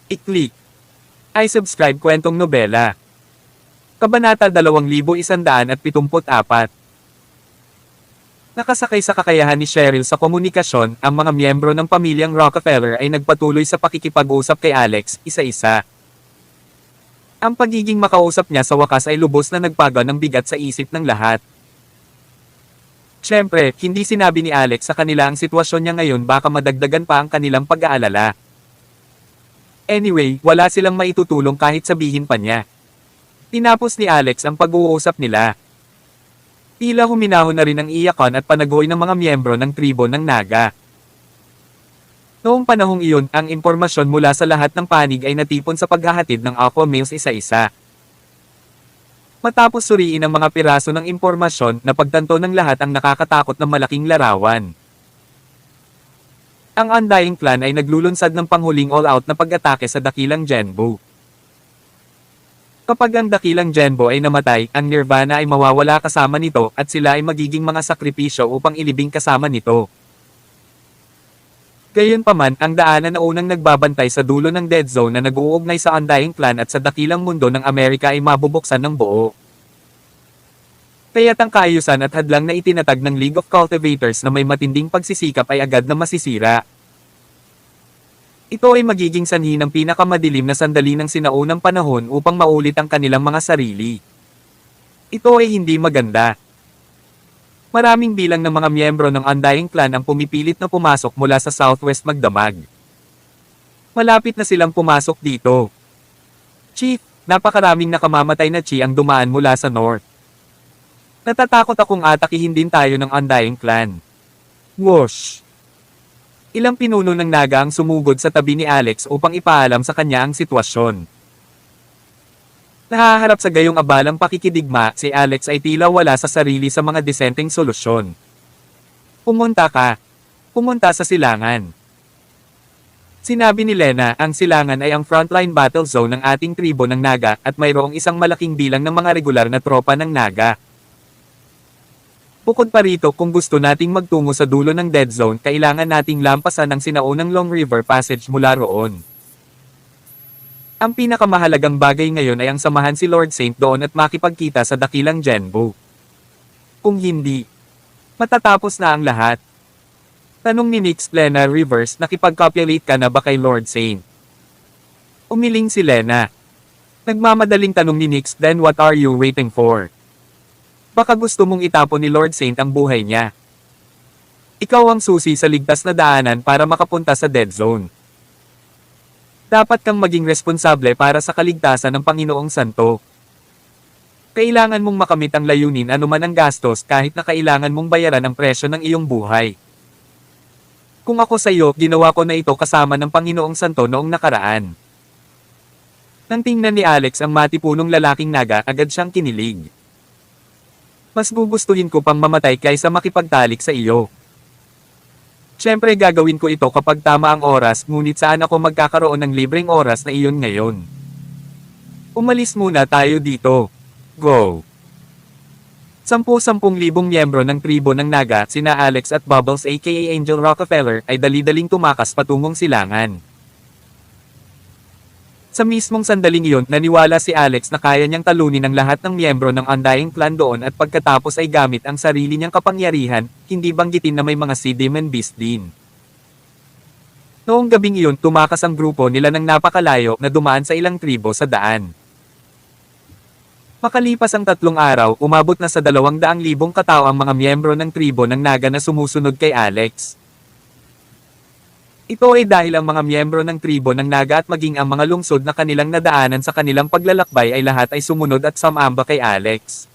I-click. I-subscribe kwentong nobela. Kabanata 2174. Nakasakay sa kakayahan ni Cheryl sa komunikasyon, ang mga miyembro ng pamilyang Rockefeller ay nagpatuloy sa pakikipag-usap kay Alex, isa-isa. Ang pagiging makausap niya sa wakas ay lubos na nagpaga ng bigat sa isip ng lahat. Siyempre, hindi sinabi ni Alex sa kanila ang sitwasyon niya ngayon, baka madagdagan pa ang kanilang pag-aalala. Anyway, wala silang maitutulong kahit sabihin pa niya. Tinapos ni Alex ang pag-uusap nila. Tila huminahon na rin ang iyakan at panagoy ng mga miyembro ng tribo ng Naga. Noong panahong iyon, ang impormasyon mula sa lahat ng panig ay natipon sa paghahatid ng Aqua Males isa-isa. Matapos suriin ang mga piraso ng impormasyon, napagtanto ng lahat ang nakakatakot na malaking larawan. Ang Undying Clan ay naglulunsad ng panghuling all-out na pag-atake sa dakilang Genbu. Kapag ang dakilang Genbu ay namatay, ang Nirvana ay mawawala kasama nito at sila ay magiging mga sakripisyo upang ilibing kasama nito. Gayunpaman, ang daanan na unang nagbabantay sa dulo ng Dead Zone na nag-uugnay sa Undying Clan at sa dakilang mundo ng Amerika ay mabubuksan ng buo. Kaya't ang kaayusan at hadlang na itinatag ng League of Cultivators na may matinding pagsisikap ay agad na masisira. Ito ay magiging sanhi ng pinakamadilim na sandali ng sinaunang panahon upang maulit ang kanilang mga sarili. Ito ay hindi maganda. Maraming bilang ng mga miyembro ng Undying Clan ang pumipilit na pumasok mula sa Southwest magdamag. Malapit na silang pumasok dito. Chief, napakaraming nakamamatay na Chi ang dumaan mula sa North. Natatakot akong atakihin din tayo ng Undying Clan. Whoosh! Ilang pinuno ng Naga ang sumugod sa tabi ni Alex upang ipaalam sa kanya ang sitwasyon. Nahaharap sa gayong abalang pakikidigma, si Alex ay tila wala sa sarili sa mga disenteng solusyon. Pumunta ka. Pumunta sa silangan. Sinabi ni Lena, ang silangan ay ang frontline battle zone ng ating tribo ng Naga at mayroong isang malaking bilang ng mga regular na tropa ng Naga. Bukod pa rito, kung gusto nating magtungo sa dulo ng Dead Zone, kailangan nating lampasan ang sinaunang Long River Passage mula roon. Ang pinakamahalagang bagay ngayon ay ang samahan si Lord Saint doon at makipagkita sa dakilang Genbu. Kung hindi, matatapos na ang lahat. Tanong ni Nix, Lena Rivers, nakipag-copulate ka na ba kay Lord Saint? Umiling si Lena. Nagmamadaling tanong ni Nix, then what are you waiting for? Baka gusto mong itapon ni Lord Saint ang buhay niya. Ikaw ang susi sa ligtas na daanan para makapunta sa Dead Zone. Dapat kang maging responsable para sa kaligtasan ng Panginoong Santo. Kailangan mong makamit ang layunin anuman ang gastos kahit na kailangan mong bayaran ang presyo ng iyong buhay. Kung ako sa iyo, ginawa ko na ito kasama ng Panginoong Santo noong nakaraan. Nang tingnan ni Alex ang matipunong lalaking Naga, agad siyang kinilig. Mas gugustuhin ko pang mamatay kaysa makipagtalik sa iyo. Siyempre gagawin ko ito kapag tama ang oras, ngunit saan ako magkakaroon ng libreng oras na iyon ngayon? Umalis muna tayo dito. Go! 10,000 miyembro ng tribo ng Naga, sina Alex at Bubbles aka Angel Rockefeller, ay dali-daling tumakas patungong silangan. Sa mismong sandaling iyon, naniwala si Alex na kaya niyang talunin ang lahat ng miyembro ng Undying Clan doon at pagkatapos ay gamit ang sarili niyang kapangyarihan, hindi banggitin na may mga Sea Demon Beast din. Noong gabing iyon, tumakas ang grupo nila ng napakalayo na dumaan sa ilang tribo sa daan. Makalipas ang 3 araw, umabot na sa 200,000 katao ang mga miyembro ng tribo ng Naga na sumusunod kay Alex. Ito ay dahil ang mga miyembro ng tribo ng Naga at maging ang mga lungsod na kanilang nadaanan sa kanilang paglalakbay ay lahat ay sumunod at sumamba kay Alex.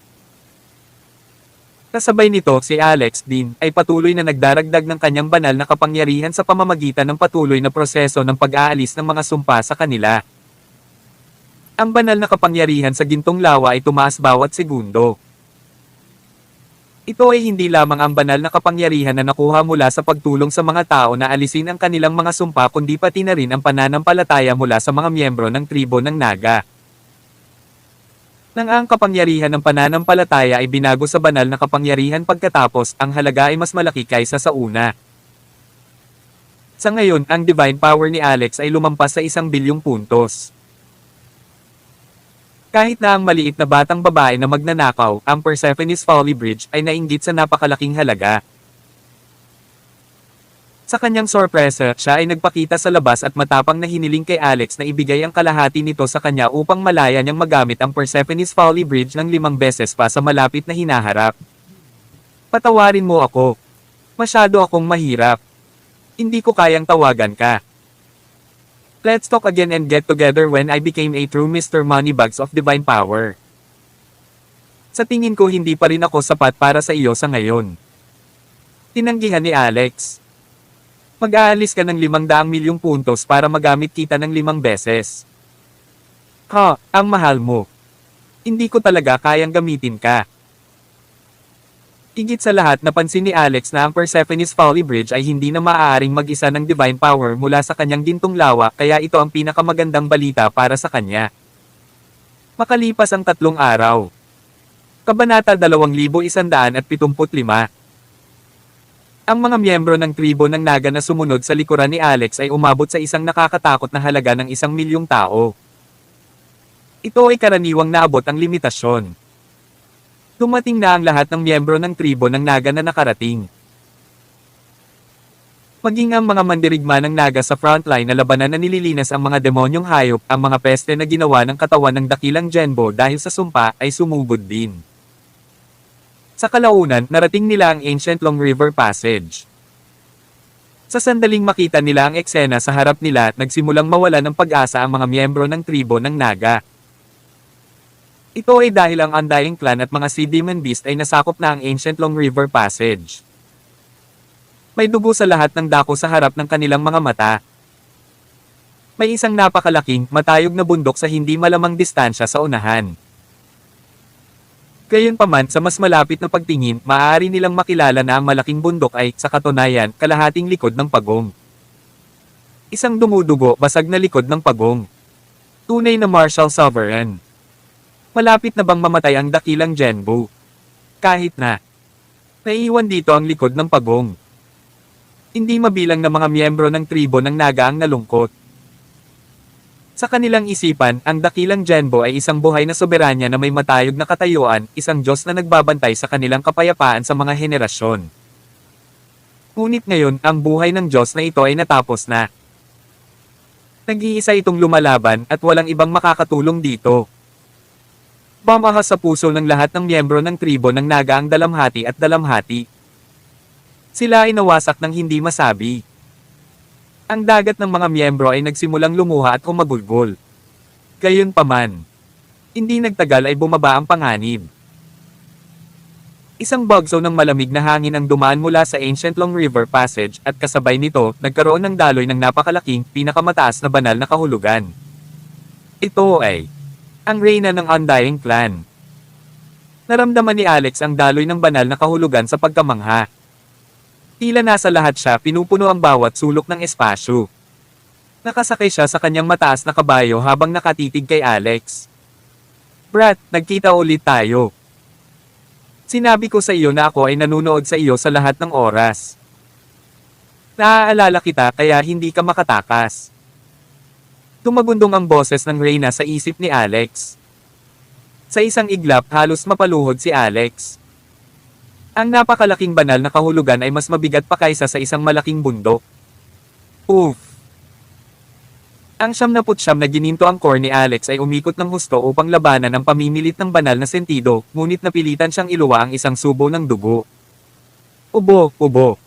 Kasabay nito, si Alex din ay patuloy na nagdaragdag ng kanyang banal na kapangyarihan sa pamamagitan ng patuloy na proseso ng pag-aalis ng mga sumpa sa kanila. Ang banal na kapangyarihan sa gintong lawa ay tumaas bawat segundo. Ito ay hindi lamang ang banal na kapangyarihan na nakuha mula sa pagtulong sa mga tao na alisin ang kanilang mga sumpa kundi pati na rin ang pananampalataya mula sa mga miyembro ng tribo ng Naga. Nang ang kapangyarihan ng pananampalataya ay binago sa banal na kapangyarihan pagkatapos, ang halaga ay mas malaki kaysa sa una. Sa ngayon, ang divine power ni Alex ay lumampas sa 1 bilyong puntos. Kahit na ang maliit na batang babae na magnanakaw, ang Persephone's Folly Bridge, ay nainggit sa napakalaking halaga. Sa kanyang sorpresa, siya ay nagpakita sa labas at matapang na hiniling kay Alex na ibigay ang kalahati nito sa kanya upang malaya niyang magamit ang Persephone's Folly Bridge ng 5 beses pa sa malapit na hinaharap. Patawarin mo ako. Masyado akong mahirap. Hindi ko kayang tawagan ka. Let's talk again and get together when I became a true Mr. Moneybags of Divine Power. Sa tingin ko hindi pa rin ako sapat para sa iyo sa ngayon. Tinanggihan ni Alex. Mag-aalis ka ng 500 milyong puntos para magamit kita ng 5 beses. Ha, ang mahal mo. Hindi ko talaga kayang gamitin ka. Higit sa lahat, napansin ni Alex na ang Persephone's Folly Bridge ay hindi na maaaring mag-isa ng divine power mula sa kanyang gintong lawa, kaya ito ang pinakamagandang balita para sa kanya. Makalipas ang 3 araw. Kabanata 2175. Ang mga miyembro ng tribo ng Naga na sumunod sa likuran ni Alex ay umabot sa isang nakakatakot na halaga ng 1 milyong tao. Ito ay karaniwang naabot ang limitasyon. Dumating na ang lahat ng miyembro ng tribo ng Naga na nakarating. Maging ang mga mandirigma ng Naga sa frontline na labanan na nililinas ang mga demonyong hayop, ang mga peste na ginawa ng katawan ng dakilang Genbo dahil sa sumpa ay sumubod din. Sa kalaunan, narating nila ang Ancient Long River Passage. Sa sandaling makita nila ang eksena sa harap nila, nagsimulang mawala ng pag-asa ang mga miyembro ng tribo ng Naga. Ito ay dahil ang Undying Clan at mga Sea Demon Beast ay nasakop na ang Ancient Long River Passage. May dugo sa lahat ng dako sa harap ng kanilang mga mata. May isang napakalaking, matayog na bundok sa hindi malamang distansya sa unahan. Gayunpaman, sa mas malapit na pagtingin, maaari nilang makilala na ang malaking bundok ay, sa katunayan, kalahating likod ng pagong. Isang dumudugo, basag na likod ng pagong. Tunay na martial sovereign. Malapit na bang mamatay ang dakilang Genbo? Kahit na. Naiiwan dito ang likod ng pagong. Hindi mabilang na mga miyembro ng tribo ng Naga ang nalungkot. Sa kanilang isipan, ang dakilang Genbo ay isang buhay na soberanya na may matayog na katayuan, isang Diyos na nagbabantay sa kanilang kapayapaan sa mga henerasyon. Ngunit ngayon, ang buhay ng Diyos na ito ay natapos na. Nag-iisa itong lumalaban at walang ibang makakatulong dito. Pamahas sa puso ng lahat ng miyembro ng tribo ng Naga ang dalamhati at dalamhati. Sila ay nawasak ng hindi masabi. Ang dagat ng mga miyembro ay nagsimulang lumuha at humagulgol. Gayunpaman, hindi nagtagal ay bumaba ang panganib. Isang bagso ng malamig na hangin ang dumaan mula sa Ancient Long River Passage at kasabay nito, nagkaroon ng daloy ng napakalaking, pinakamataas na banal na kahulugan. Ito ay ang reyna ng Undying Clan. Naramdaman ni Alex ang daloy ng banal na kahulugan sa pagkamangha. Tila nasa lahat siya, pinupuno ang bawat sulok ng espasyo. Nakasakay siya sa kanyang mataas na kabayo habang nakatitig kay Alex. Brat, nagkita ulit tayo. Sinabi ko sa iyo na ako ay nanunood sa iyo sa lahat ng oras. Naaalala kita kaya hindi ka makatakas. Tumagundong ang boses ng Reyna sa isip ni Alex. Sa isang iglap halos mapaluhod si Alex. Ang napakalaking banal na kahulugan ay mas mabigat pa kaysa sa isang malaking bundok. Oof! Ang 79 na gininto ang core ni Alex ay umikot ng husto upang labanan ang pamimilit ng banal na sentido, ngunit napilitan siyang iluwa ang isang subo ng dugo. Ubo, ubo.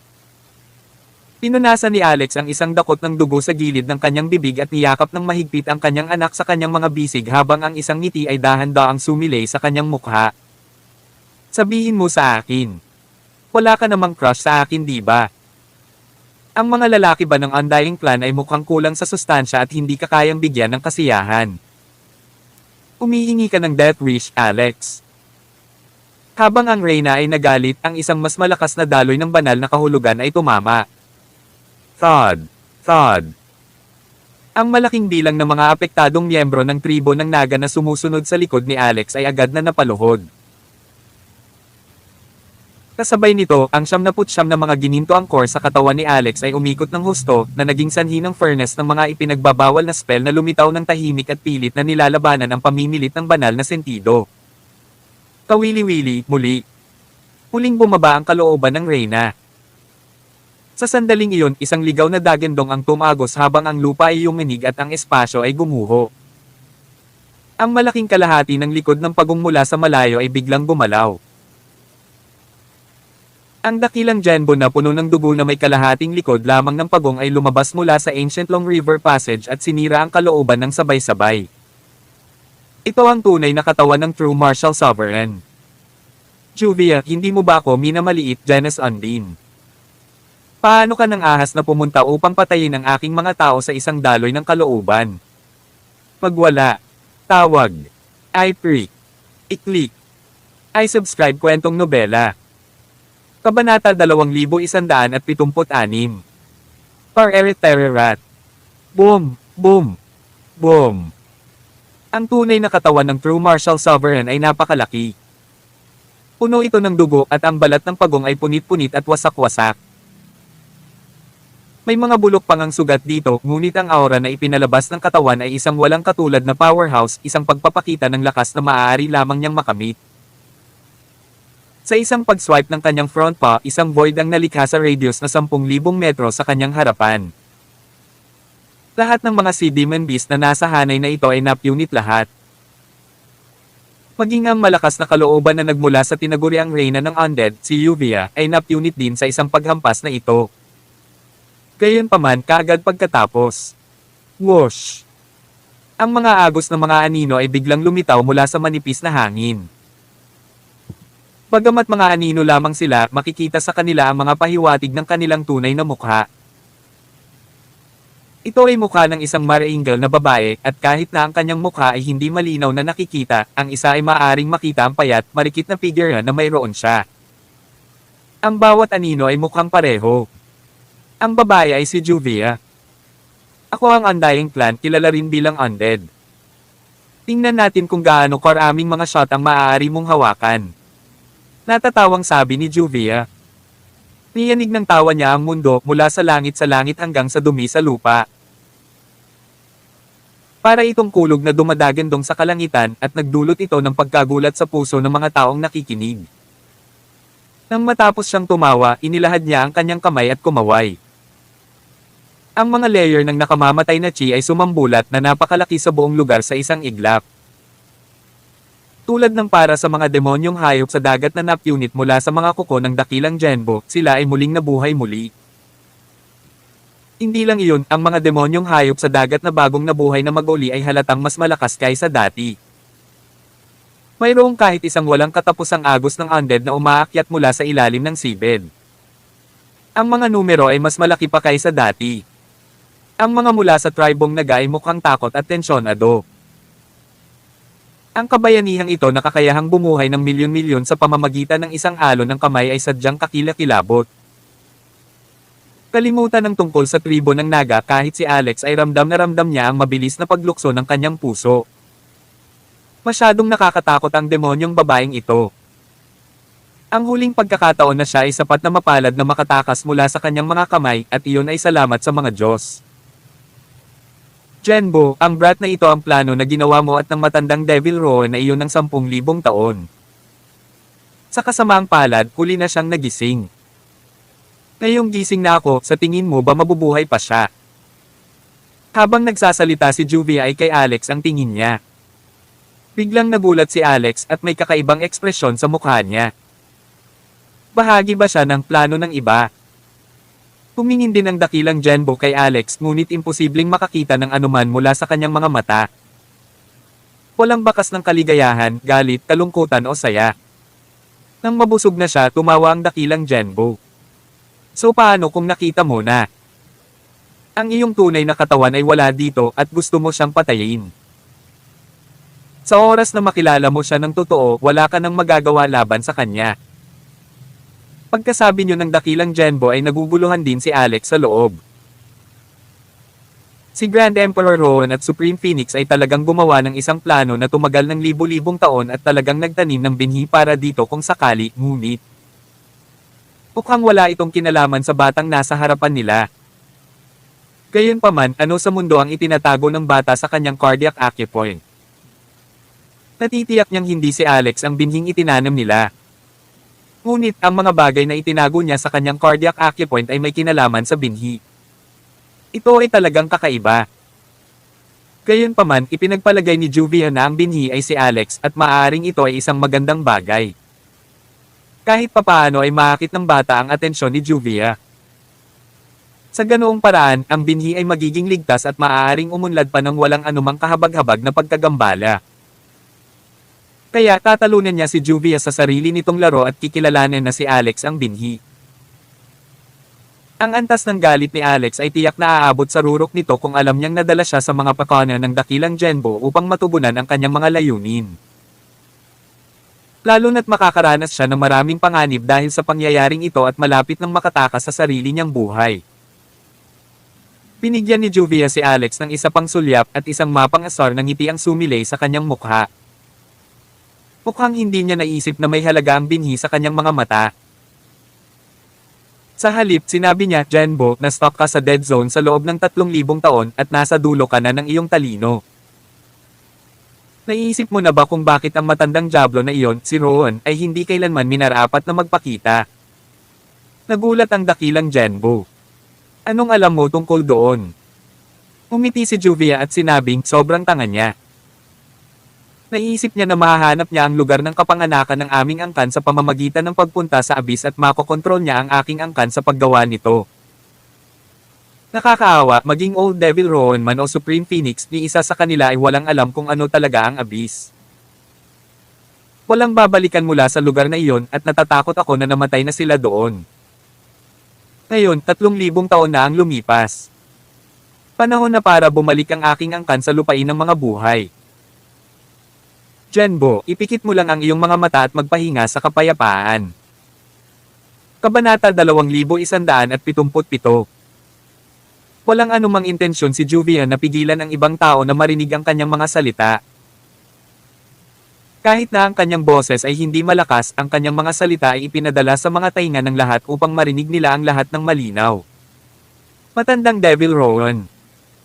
Pinunasan ni Alex ang isang dakot ng dugo sa gilid ng kanyang bibig at niyakap ng mahigpit ang kanyang anak sa kanyang mga bisig habang ang isang ngiti ay dahan-daang sumilay sa kanyang mukha. Sabihin mo sa akin. Wala ka namang crush sa akin, di ba? Ang mga lalaki ba ng Undying Clan ay mukhang kulang sa sustansya at hindi ka kayang bigyan ng kasiyahan. Umihingi ka ng death wish, Alex. Habang ang Reyna ay nagalit, ang isang mas malakas na daloy ng banal na kahulugan ay tumama. Thud, thud. Ang malaking bilang ng mga apektadong miyembro ng tribo ng Naga na sumusunod sa likod ni Alex ay agad na napaluhod. Kasabay nito, ang 79 na mga gininto ang core sa katawan ni Alex ay umikot ng husto na naging sanhi ng furnace ng mga ipinagbabawal na spell na lumitaw ng tahimik at pilit na nilalabanan ang pamimilit ng banal na sentido. Kawili-wili, muli. Muling bumaba ang kalooban ng Reyna. Sa sandaling iyon, isang ligaw na dagandong ang tumagos habang ang lupa ay yuminig at ang espasyo ay gumuho. Ang malaking kalahati ng likod ng pagong mula sa malayo ay biglang gumalaw. Ang dakilang Genbo na puno ng dugo na may kalahating likod lamang ng pagong ay lumabas mula sa Ancient Long River Passage at sinira ang kalooban ng sabay-sabay. Ito ang tunay na katawan ng true martial sovereign. Juvia, hindi mo ba ako minamaliit, Janice Undine? Paano ka nang ahas na pumunta upang patayin ang aking mga tao sa isang daloy ng kalooban? Magwala. Tawag. I-freak. I-click. I-subscribe kwentong nobela. Kabanata 2176. Par Eritrerat. Boom, boom, boom. Ang tunay na katawan ng true martial sovereign ay napakalaki. Puno ito ng dugo at ang balat ng pagong ay punit-punit at wasak-wasak. May mga bulok pang ang sugat dito, ngunit ang aura na ipinalabas ng katawan ay isang walang katulad na powerhouse, isang pagpapakita ng lakas na maaari lamang niyang makamit. Sa isang pag-swipe ng kanyang front paw, isang void ang nalikha sa radius na 10,000 metro sa kanyang harapan. Lahat ng mga Sea Demon Beast na nasa hanay na ito ay napunit lahat. Maging ang malakas na kalooban na nagmula sa tinaguriang Reyna ng Undead, si Juvia, ay napunit din sa isang paghampas na ito. Gayunpaman, kaagad pagkatapos. Whoosh! Ang mga agos ng mga anino ay biglang lumitaw mula sa manipis na hangin. Bagamat mga anino lamang sila, makikita sa kanila ang mga pahiwatig ng kanilang tunay na mukha. Ito ay mukha ng isang Maraingal na babae, at kahit na ang kanyang mukha ay hindi malinaw na nakikita, ang isa ay maaaring makita ang payat, marikit na figure na mayroon siya. Ang bawat anino ay mukhang pareho. Ang babae ay si Juvia. Ako ang Undying Clan, kilala rin bilang Undead. Tingnan natin kung gaano karaming mga shot ang maaari mong hawakan. Natatawang sabi ni Juvia. Niyanig ng tawa niya ang mundo mula sa langit hanggang sa dumi sa lupa. Para itong kulog na dumadagandong sa kalangitan at nagdulot ito ng pagkagulat sa puso ng mga taong nakikinig. Nang matapos siyang tumawa, inilahad niya ang kanyang kamay at kumaway. Ang mga layer ng nakamamatay na chi ay sumambulat na napakalaki sa buong lugar sa isang iglap. Tulad ng para sa mga demonyong hayop sa dagat na napunit mula sa mga kuko ng dakilang Genbo, sila ay muling nabuhay muli. Hindi lang iyon, ang mga demonyong hayop sa dagat na bagong nabuhay na mag-uli ay halatang mas malakas kaysa dati. Mayroong kahit isang walang katapusang agos ng undead na umaakyat mula sa ilalim ng seabed. Ang mga numero ay mas malaki pa kaysa dati. Ang mga mula sa tribong Naga ay mukhang takot at tensyonado. Ang kabayanihang ito na kakayahang bumuhay ng milyon-milyon sa pamamagitan ng isang alon ng kamay ay sadyang kakilakilabot. Kalimutan ng tungkol sa tribo ng Naga kahit si Alex ay ramdam na ramdam niya ang mabilis na paglukso ng kanyang puso. Masyadong nakakatakot ang demonyong babaeng ito. Ang huling pagkakataon na siya ay sapat na mapalad na makatakas mula sa kanyang mga kamay at iyon ay salamat sa mga Diyos. Genbo, ang brat na ito ang plano na ginawa mo at ng matandang Devil Rowan na iyon ng 10,000 taon. Sa kasamaang palad, huli na siyang nagising. Ngayong gising na ako, sa tingin mo ba mabubuhay pa siya? Habang nagsasalita si Juvia ay kay Alex ang tingin niya. Biglang nagulat si Alex at may kakaibang ekspresyon sa mukha niya. Bahagi ba siya ng plano ng iba? Tumingin din ang dakilang Genbo kay Alex ngunit imposibleng makakita ng anuman mula sa kanyang mga mata. Walang bakas ng kaligayahan, galit, kalungkutan o saya. Nang mabusog na siya, tumawa ang dakilang Genbo. So paano kung nakita mo na? Ang iyong tunay na katawan ay wala dito at gusto mo siyang patayin. Sa oras na makilala mo siya ng totoo, wala ka nang magagawa laban sa kanya. Pagkasabi niyo ng dakilang Genbo ay naguguluhan din si Alex sa loob. Si Grand Emperor Rowan at Supreme Phoenix ay talagang gumawa ng isang plano na tumagal ng libo-libong taon at talagang nagtanim ng binhi para dito kung sakali, ngunit mukhang wala itong kinalaman sa batang nasa harapan nila. Gayunpaman, ano sa mundo ang itinatago ng bata sa kanyang cardiac acupoint? Natitiyak niyang hindi si Alex ang binhing itinanam nila. Ngunit ang mga bagay na itinago niya sa kanyang cardiac acupoint ay may kinalaman sa binhi. Ito ay talagang kakaiba. Gayunpaman, ipinagpalagay ni Juvia na ang binhi ay si Alex at maaaring ito ay isang magandang bagay. Kahit papaano ay maakit ng bata ang atensyon ni Juvia. Sa ganoong paraan, ang binhi ay magiging ligtas at maaaring umunlad pa ng walang anumang kahabag-habag na pagkagambala. Kaya tatalunan niya si Juvia sa sarili nitong laro at kikilalanin na si Alex ang binhi. Ang antas ng galit ni Alex ay tiyak na aabot sa rurok nito kung alam niyang nadala siya sa mga pakana ng dakilang Genbo upang matugunan ang kanyang mga layunin. Lalo na't makakaranas siya ng maraming panganib dahil sa pangyayaring ito at malapit nang makatakas sa sarili niyang buhay. Binigyan ni Juvia si Alex ng isa pang sulyap at isang mapang asar ng ngiti ang sumilay sa kanyang mukha. Mukhang hindi niya naisip na may halaga ang binhi sa kanyang mga mata. Sa halip, sinabi niya, Genbo, na-stuck ka sa dead zone sa loob ng 3,000 taon at nasa dulo ka na ng iyong talino. Naisip mo na ba kung bakit ang matandang diablo na iyon, si Rowan, ay hindi kailanman minarapat na magpakita? Nagulat ang dakilang Genbo. Anong alam mo tungkol doon? Umiti si Juvia at sinabing sobrang tanga niya. Naisip niya na mahahanap niya ang lugar ng kapanganakan ng aming angkan sa pamamagitan ng pagpunta sa abyss at makokontrol niya ang aking angkan sa paggawa nito. Nakakaawa, maging Old Devil Rowan man o Supreme Phoenix, ni isa sa kanila ay walang alam kung ano talaga ang abyss. Walang babalikan mula sa lugar na iyon at natatakot ako na namatay na sila doon. Ngayon, 3,000 taon na ang lumipas. Panahon na para bumalik ang aking angkan sa lupain ng mga buhay. Genbo, ipikit mo lang ang iyong mga mata at magpahinga sa kapayapaan. Kabanata 2177. Walang anumang intensyon si Juvia na pigilan ang ibang tao na marinig ang kanyang mga salita. Kahit na ang kanyang boses ay hindi malakas, ang kanyang mga salita ay ipinadala sa mga tainga ng lahat upang marinig nila ang lahat ng malinaw. Matandang Devil Rowan.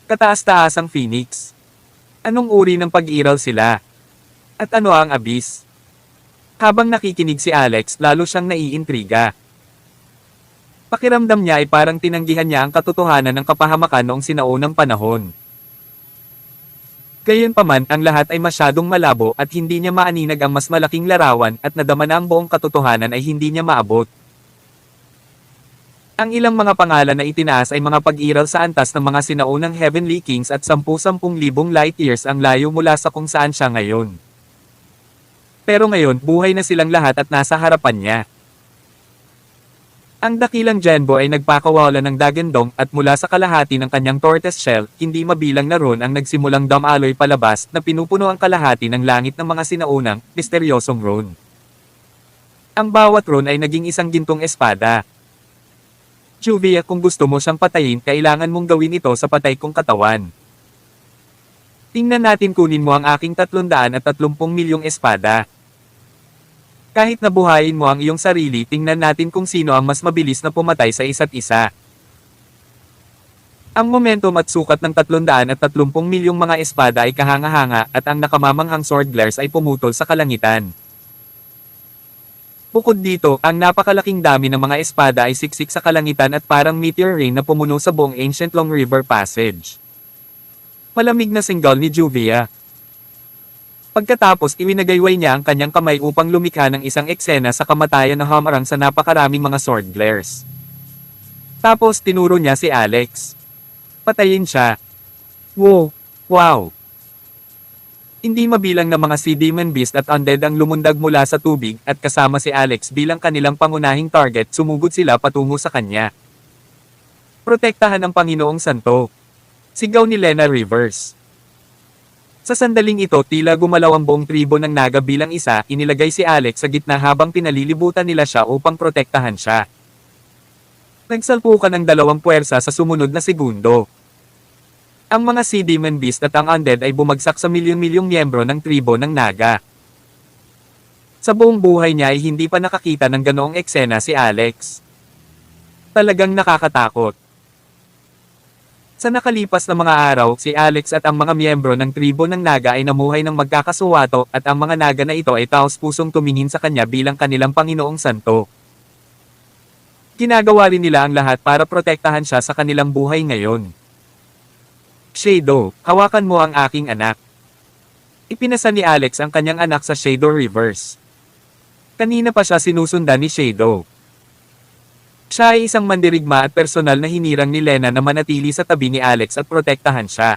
Kataas-taasang Phoenix. Anong uri ng pag-iral sila? At ano ang abyss? Habang nakikinig si Alex, lalo siyang naiintriga. Pakiramdam niya ay parang tinanggihan niya ang katotohanan ng kapahamakan noong sinaunang panahon. Gayunpaman, ang lahat ay masyadong malabo at hindi niya maaninag ang mas malaking larawan at nadama na ang buong katotohanan ay hindi niya maabot. Ang ilang mga pangalan na itinaas ay mga pag-iral sa antas ng mga sinaunang Heavenly Kings at 10,000 light years ang layo mula sa kung saan siya ngayon. Pero ngayon, buhay na silang lahat at nasa harapan niya. Ang dakilang Genbo ay nagpakawala ng Dagandong at mula sa kalahati ng kanyang tortoise shell, hindi mabilang na ron ang nagsimulang damaloy palabas na pinupuno ang kalahati ng langit ng mga sinaunang, misteryosong ron. Ang bawat ron ay naging isang gintong espada. Juvia, kung gusto mo siyang patayin, kailangan mong gawin ito sa patay kong katawan. Tingnan natin, kunin mo ang aking 330 milyong espada. Kahit nabuhayin mo ang iyong sarili, tingnan natin kung sino ang mas mabilis na pumatay sa isa't isa. Ang momentum at sukat ng 330 milyong mga espada ay kahanga-hanga at ang nakamamanghang sword glares ay pumutol sa kalangitan. Bukod dito, ang napakalaking dami ng mga espada ay siksik sa kalangitan at parang meteor rain na pumuno sa buong ancient Long River Passage. Malamig na singal ni Juvia. Pagkatapos iwinagayway niya ang kanyang kamay upang lumikha ng isang eksena sa kamatayan na hamarang sa napakaraming mga sword glares. Tapos tinuro niya si Alex. Patayin siya. Wow! Wow! Hindi mabilang na mga sea demon beast at undead ang lumundag mula sa tubig at kasama si Alex bilang kanilang pangunahing target, sumugod sila patungo sa kanya. Protektahan ang Panginoong Santo. Sigaw ni Lena Rivers. Sa sandaling ito tila gumalaw ang buong tribo ng Naga bilang isa, inilagay si Alex sa gitna habang pinalilibutan nila siya upang protektahan siya. Nagsalpukan ng dalawang puwersa sa sumunod na segundo. Ang mga sea demon beast at ang undead ay bumagsak sa milyon-milyong miyembro ng tribo ng Naga. Sa buong buhay niya ay hindi pa nakakita ng ganoong eksena si Alex. Talagang nakakatakot. Sa nakalipas na mga araw, si Alex at ang mga miyembro ng tribo ng Naga ay namuhay ng magkakasuwato at ang mga Naga na ito ay taos-pusong tumingin sa kanya bilang kanilang Panginoong Santo. Ginagawa rin nila ang lahat para protektahan siya sa kanilang buhay ngayon. Shadow, hawakan mo ang aking anak. Ipinasa ni Alex ang kanyang anak sa Shadow Rivers. Kanina pa siya sinusundan ni Shadow. Siya ay isang mandirigma at personal na hinirang ni Lena na manatili sa tabi ni Alex at protektahan siya.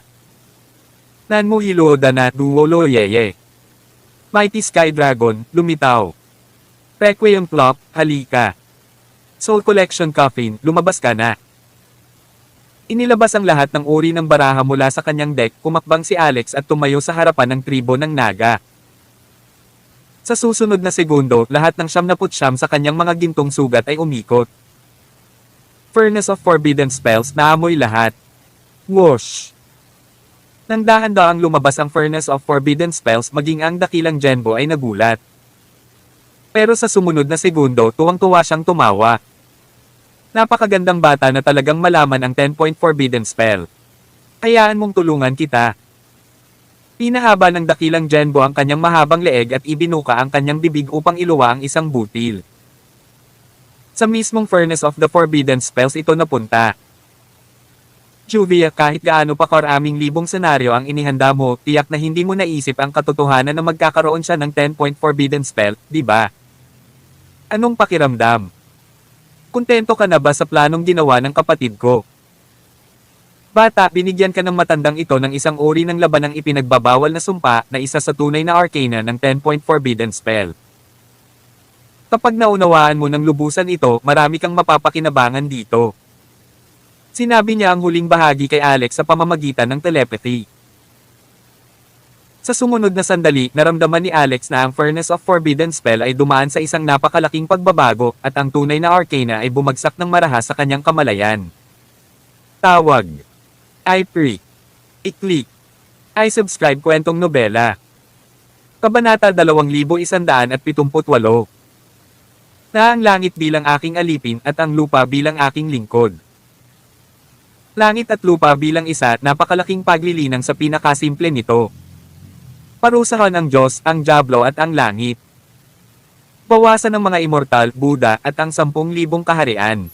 Nanmu hiluoda na duwolo yeye. Mighty Sky Dragon, lumitaw. Requiem Clock, halika. Soul Collection Coffin, lumabas ka na. Inilabas ang lahat ng uri ng baraha mula sa kanyang deck, kumakbang si Alex at tumayo sa harapan ng tribo ng Naga. Sa susunod na segundo, lahat ng 79 sa kanyang mga gintong sugat ay umikot. Furnace of Forbidden Spells, naamoy lahat. Whoosh! Nang dahan-daang lumabas ang Furnace of Forbidden Spells, maging ang dakilang Genbo ay nagulat. Pero sa sumunod na segundo, tuwang-tuwa siyang tumawa. Napakagandang bata na talagang malaman ang 10-point Forbidden Spell. Hayaan mong tulungan kita. Pinahaba ng dakilang Genbo ang kanyang mahabang leeg at ibinuka ang kanyang bibig upang iluwa ang isang butil. Sa mismong Furnace of the Forbidden Spells ito napunta. Juvia, kahit gaano pa karaming libong senaryo ang inihanda mo, tiyak na hindi mo naisip ang katotohanan na magkakaroon siya ng 10-point Forbidden Spell, di ba? Anong pakiramdam? Kontento ka na ba sa planong ginawa ng kapatid ko? Bata, binigyan ka ng matandang ito ng isang uri ng labanang ipinagbabawal na sumpa na isa sa tunay na arcana ng 10-point Forbidden Spell. Kapag naunawaan mo ng lubusan ito, marami kang mapapakinabangan dito. Sinabi niya ang huling bahagi kay Alex sa pamamagitan ng telepathy. Sa sumunod na sandali, naramdaman ni Alex na ang Furnace of Forbidden Spell ay dumaan sa isang napakalaking pagbabago, at ang tunay na arcana ay bumagsak ng marahas sa kanyang kamalayan. Tawag. I-Pre. I-Click. I-Subscribe Kwentong Nobela. Kabanata 2178. Na ang langit bilang aking alipin at ang lupa bilang aking lingkod. Langit at lupa bilang isa, napakalaking paglilinang sa pinakasimple nito. Parusahan ang Diyos, ang Diablo at ang langit. Bawasan ng mga immortal, Buddha, at ang 10,000 kaharian.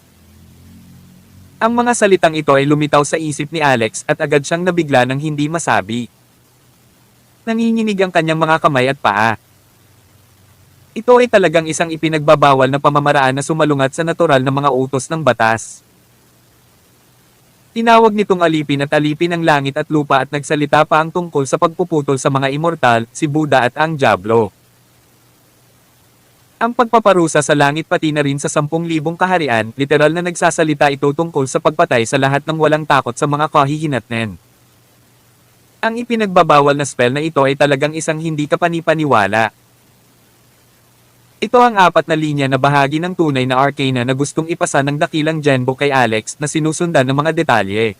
Ang mga salitang ito ay lumitaw sa isip ni Alex at agad siyang nabigla ng hindi masabi. Nanginginig ang kanyang mga kamay at paa. Ito ay talagang isang ipinagbabawal na pamamaraan na sumalungat sa natural na mga utos ng batas. Tinawag nitong alipin at alipin ang langit at lupa at nagsalita pa ang tungkol sa pagpuputol sa mga immortal, si Buddha at ang Diablo. Ang pagpaparusa sa langit pati na rin sa 10,000 kaharian, literal na nagsasalita ito tungkol sa pagpatay sa lahat ng walang takot sa mga kahihinatnen. Ang ipinagbabawal na spell na ito ay talagang isang hindi kapanipaniwala. Ito ang 4 na linya na bahagi ng tunay na arcana na gustong ipasa ng dakilang Genbo kay Alex na sinusundan ng mga detalye.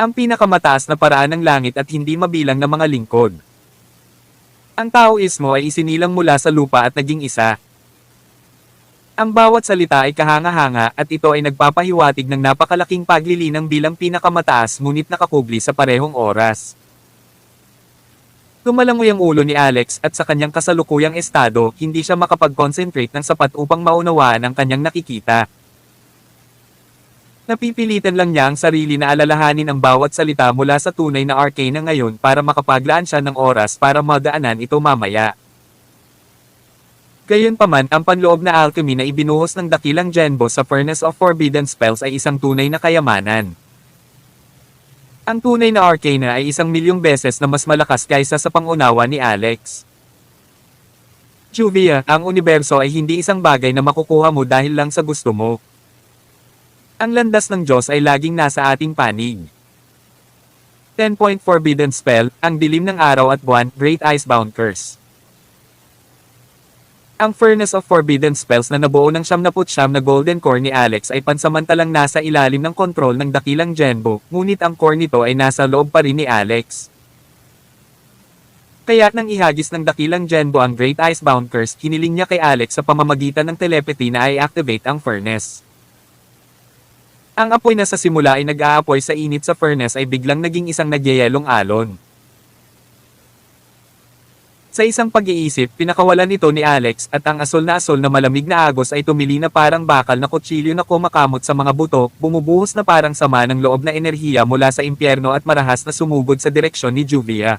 Ang pinakamataas na paraan ng langit at hindi mabilang na mga lingkod. Ang Taoismo ay isinilang mula sa lupa at naging isa. Ang bawat salita ay kahanga-hanga at ito ay nagpapahiwatig ng napakalaking paglilinang bilang pinakamataas ngunit nakakubli sa parehong oras. Tumalangoy ang ulo ni Alex at sa kanyang kasalukuyang estado, hindi siya makapag-concentrate ng sapat upang maunawaan ang kanyang nakikita. Napipilitan lang niya ang sarili na alalahanin ang bawat salita mula sa tunay na arcana ngayon para makapaglaan siya ng oras para madaanan ito mamaya. Gayunpaman, ang panloob na alchemy na ibinuhos ng dakilang Genbo sa Furnace of Forbidden Spells ay isang tunay na kayamanan. Ang tunay na arcana ay 1,000,000 beses na mas malakas kaysa sa pangunawa ni Alex. Juvia, ang universo ay hindi isang bagay na makukuha mo dahil lang sa gusto mo. Ang landas ng Diyos ay laging nasa ating panig. 10-point Forbidden Spell, ang dilim ng araw at buwan, Great Icebound Curse. Ang Furnace of Forbidden Spells na nabuo ng 99 na golden core ni Alex ay pansamantalang nasa ilalim ng kontrol ng dakilang Genbo, ngunit ang core nito ay nasa loob pa rin ni Alex. Kaya't nang ihagis ng dakilang Genbo ang Great Icebound Curse, hiniling niya kay Alex sa pamamagitan ng telepathy na i-activate ang furnace. Ang apoy na sa simula ay nag-aapoy sa init sa furnace ay biglang naging isang nagyayelong alon. Sa isang pag-iisip, pinakawalan ito ni Alex at ang asol na malamig na agos ay tumili na parang bakal na kutsilyo na kumakamot sa mga buto, bumubuhos na parang sama ng loob na enerhiya mula sa impyerno at marahas na sumugod sa direksyon ni Juvia.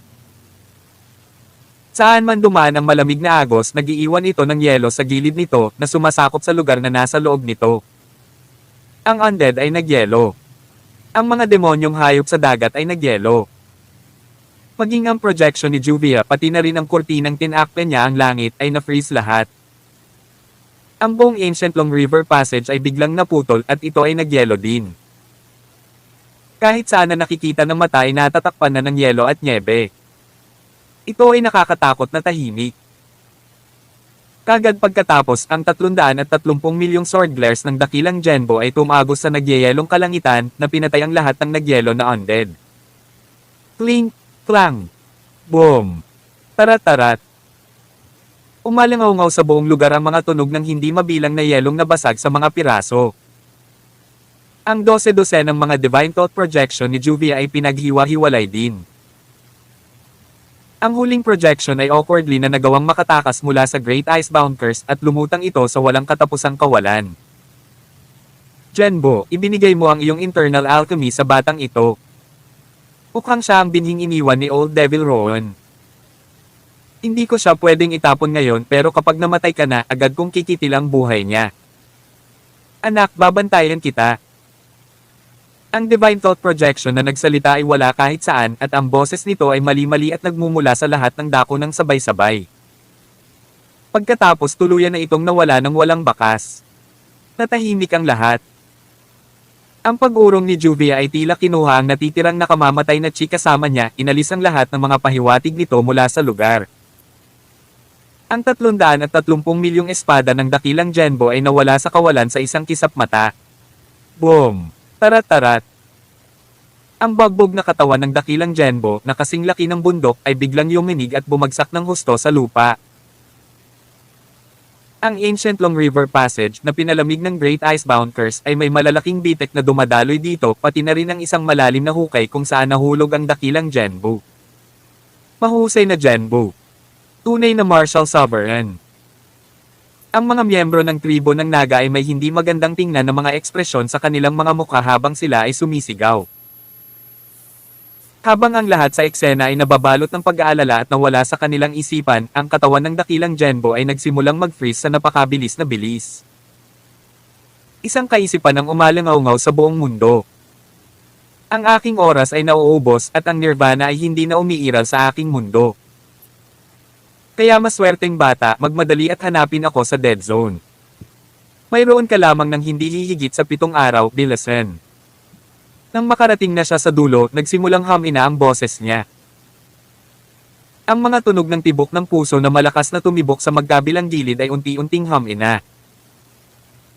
Saan man dumaan ang malamig na agos, nagiiwan ito ng yelo sa gilid nito na sumasakop sa lugar na nasa loob nito. Ang undead ay nagyelo. Ang mga demonyong hayop sa dagat ay nagyelo. Maging ang projection ni Juvia pati na rin ang kurtinang tinakpan niya ang langit ay na-freeze lahat. Ang buong ancient Long River Passage ay biglang naputol at ito ay nagyelo din. Kahit saan na nakikita ng mata ay natatakpan na ng yelo at nyebe. Ito ay nakakatakot na tahimik. Kagad pagkatapos, ang 330 milyong sword glares ng dakilang Genbo ay tumagos sa nagyayelong kalangitan na pinatay ang lahat ng nagyelo na undead. Clink! Clang! Boom! Tarat-tarat! Umalangaw-ngaw sa buong lugar ang mga tunog ng hindi mabilang na yelong nabasag sa mga piraso. Ang 12 ng mga Divine Thought Projection ni Juvia ay pinaghiwa-hiwalay din. Ang huling projection ay awkwardly na nagawang makatakas mula sa Great Icebound Curse at lumutang ito sa walang katapusang kawalan. Genbo, ibinigay mo ang iyong internal alchemy sa batang ito. Mukhang siya ang binhing iniwan ni Old Devil Rowan. Hindi ko siya pwedeng itapon ngayon pero kapag namatay ka na, agad kong kikitil ang buhay niya. Anak, babantayan kita. Ang Divine Thought Projection na nagsalita ay wala kahit saan at ang boses nito ay mali-mali at nagmumula sa lahat ng dako ng sabay-sabay. Pagkatapos tuluyan na itong nawala ng walang bakas. Natahimik ang lahat. Ang pag-urong ni Juvia ay tila kinuha ang natitirang nakamamatay na chi kasama niya, inalis ang lahat ng mga pahiwatig nito mula sa lugar. Ang 330 milyong espada ng dakilang Genbo ay nawala sa kawalan sa isang kisap mata. Boom! Tarat-tarat! Ang bagbog na katawan ng dakilang Genbo, na kasing laki ng bundok, ay biglang yuminig at bumagsak ng husto sa lupa. Ang ancient Long River Passage na pinalamig ng Great Icebound Curse ay may malalaking bitek na dumadaloy dito pati na rin ang isang malalim na hukay kung saan nahulog ang dakilang Genbo. Mahusay na Genbo. Tunay na martial sovereign. Ang mga miyembro ng tribo ng Naga ay may hindi magandang tingnan na mga ekspresyon sa kanilang mga mukha habang sila ay sumisigaw. Habang ang lahat sa eksena ay nababalot ng pag-aalala at nawala sa kanilang isipan, ang katawan ng dakilang Genbo ay nagsimulang mag-freeze sa napakabilis na bilis. Isang kaisipan ang umalangaw-ngaw sa buong mundo. Ang aking oras ay nauubos at ang nirvana ay hindi na umiiral sa aking mundo. Kaya maswerteng bata, magmadali at hanapin ako sa dead zone. Mayroon ka lamang ng hindi hihigit sa 7 araw, Dilasen. Nang makarating na siya sa dulo, nagsimulang hamina ang boses niya. Ang mga tunog ng tibok ng puso na malakas na tumibok sa magkabilang gilid ay unti-unting hamina.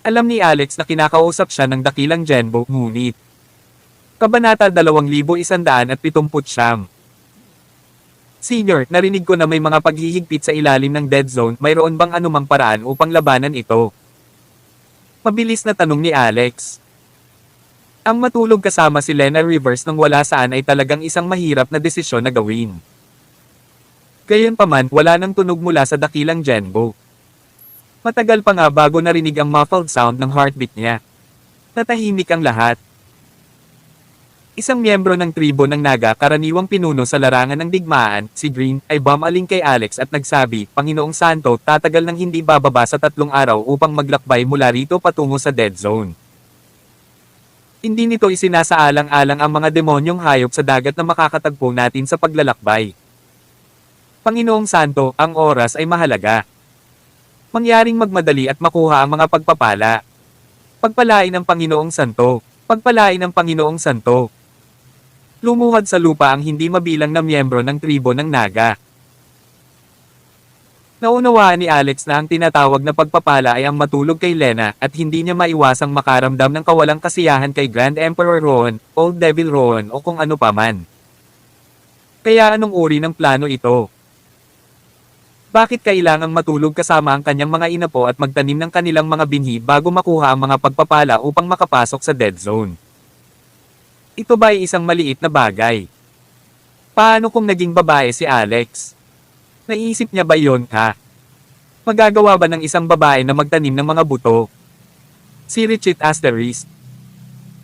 Alam ni Alex na kinakausap siya ng dakilang Genbo, ngunit. Kabanata 2179. Senior, narinig ko na may mga paghihigpit sa ilalim ng dead zone, mayroon bang anumang paraan upang labanan ito? Mabilis na tanong ni Alex. Ang matulog kasama si Lena Rivers nang wala saan ay talagang isang mahirap na desisyon na gawin. Gayunpaman, wala nang tunog mula sa dakilang Genbo. Matagal pa nga bago narinig ang muffled sound ng heartbeat niya. Natahimik ang lahat. Isang miyembro ng tribo ng Naga, karaniwang pinuno sa larangan ng digmaan, si Green, ay bumaling kay Alex at nagsabi, Panginoong Santo, tatagal nang hindi bababa sa 3 araw upang maglakbay mula rito patungo sa dead zone. Hindi nito isinasaalang-alang ang mga demonyong hayop sa dagat na makakatagpo natin sa paglalakbay. Panginoong Santo, ang oras ay mahalaga. Mangyaring magmadali at makuha ang mga pagpapala. Pagpalain ng Panginoong Santo. Pagpalain ng Panginoong Santo. Lumuhad sa lupa ang hindi mabilang na miyembro ng tribo ng Naga. Naunawaan ni Alex na ang tinatawag na pagpapala ay ang matulog kay Lena at hindi niya maiwasang makaramdam ng kawalang kasiyahan kay Grand Emperor Rowan, Old Devil Rowan o kung ano paman. Kaya anong uri ng plano ito? Bakit kailangang matulog kasama ang kanyang mga inapo at magtanim ng kanilang mga binhi bago makuha ang mga pagpapala upang makapasok sa dead zone? Ito ba ay isang maliit na bagay? Paano kung naging babae si Alex? Naisip niya ba yon ha? Magagawa ba ng isang babae na magtanim ng mga buto? Si Richard Asterisk.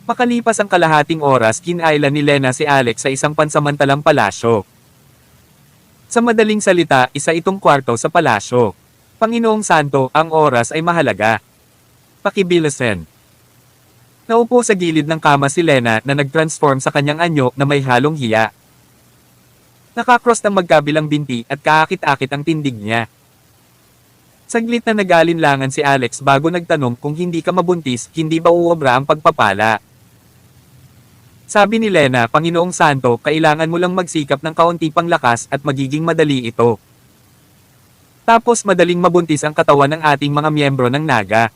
Makalipas ang kalahating oras, kinailan ni Lena si Alex sa isang pansamantalang palasyo. Sa madaling salita, isa itong kwarto sa palasyo. Panginoong Santo, ang oras ay mahalaga. Pakibilisan. Naupo sa gilid ng kama si Lena na nag-transform sa kanyang anyo na may halong hiya. Nakakross ng magkabilang binti at kaakit-akit ang tindig niya. Saglit na nag-alinlangan si Alex bago nagtanong kung hindi ka mabuntis, hindi ba uobra ang pagpapala? Sabi ni Lena, Panginoong Santo, kailangan mo lang magsikap ng kaunti pang lakas at magiging madali ito. Tapos madaling mabuntis ang katawan ng ating mga miyembro ng Naga.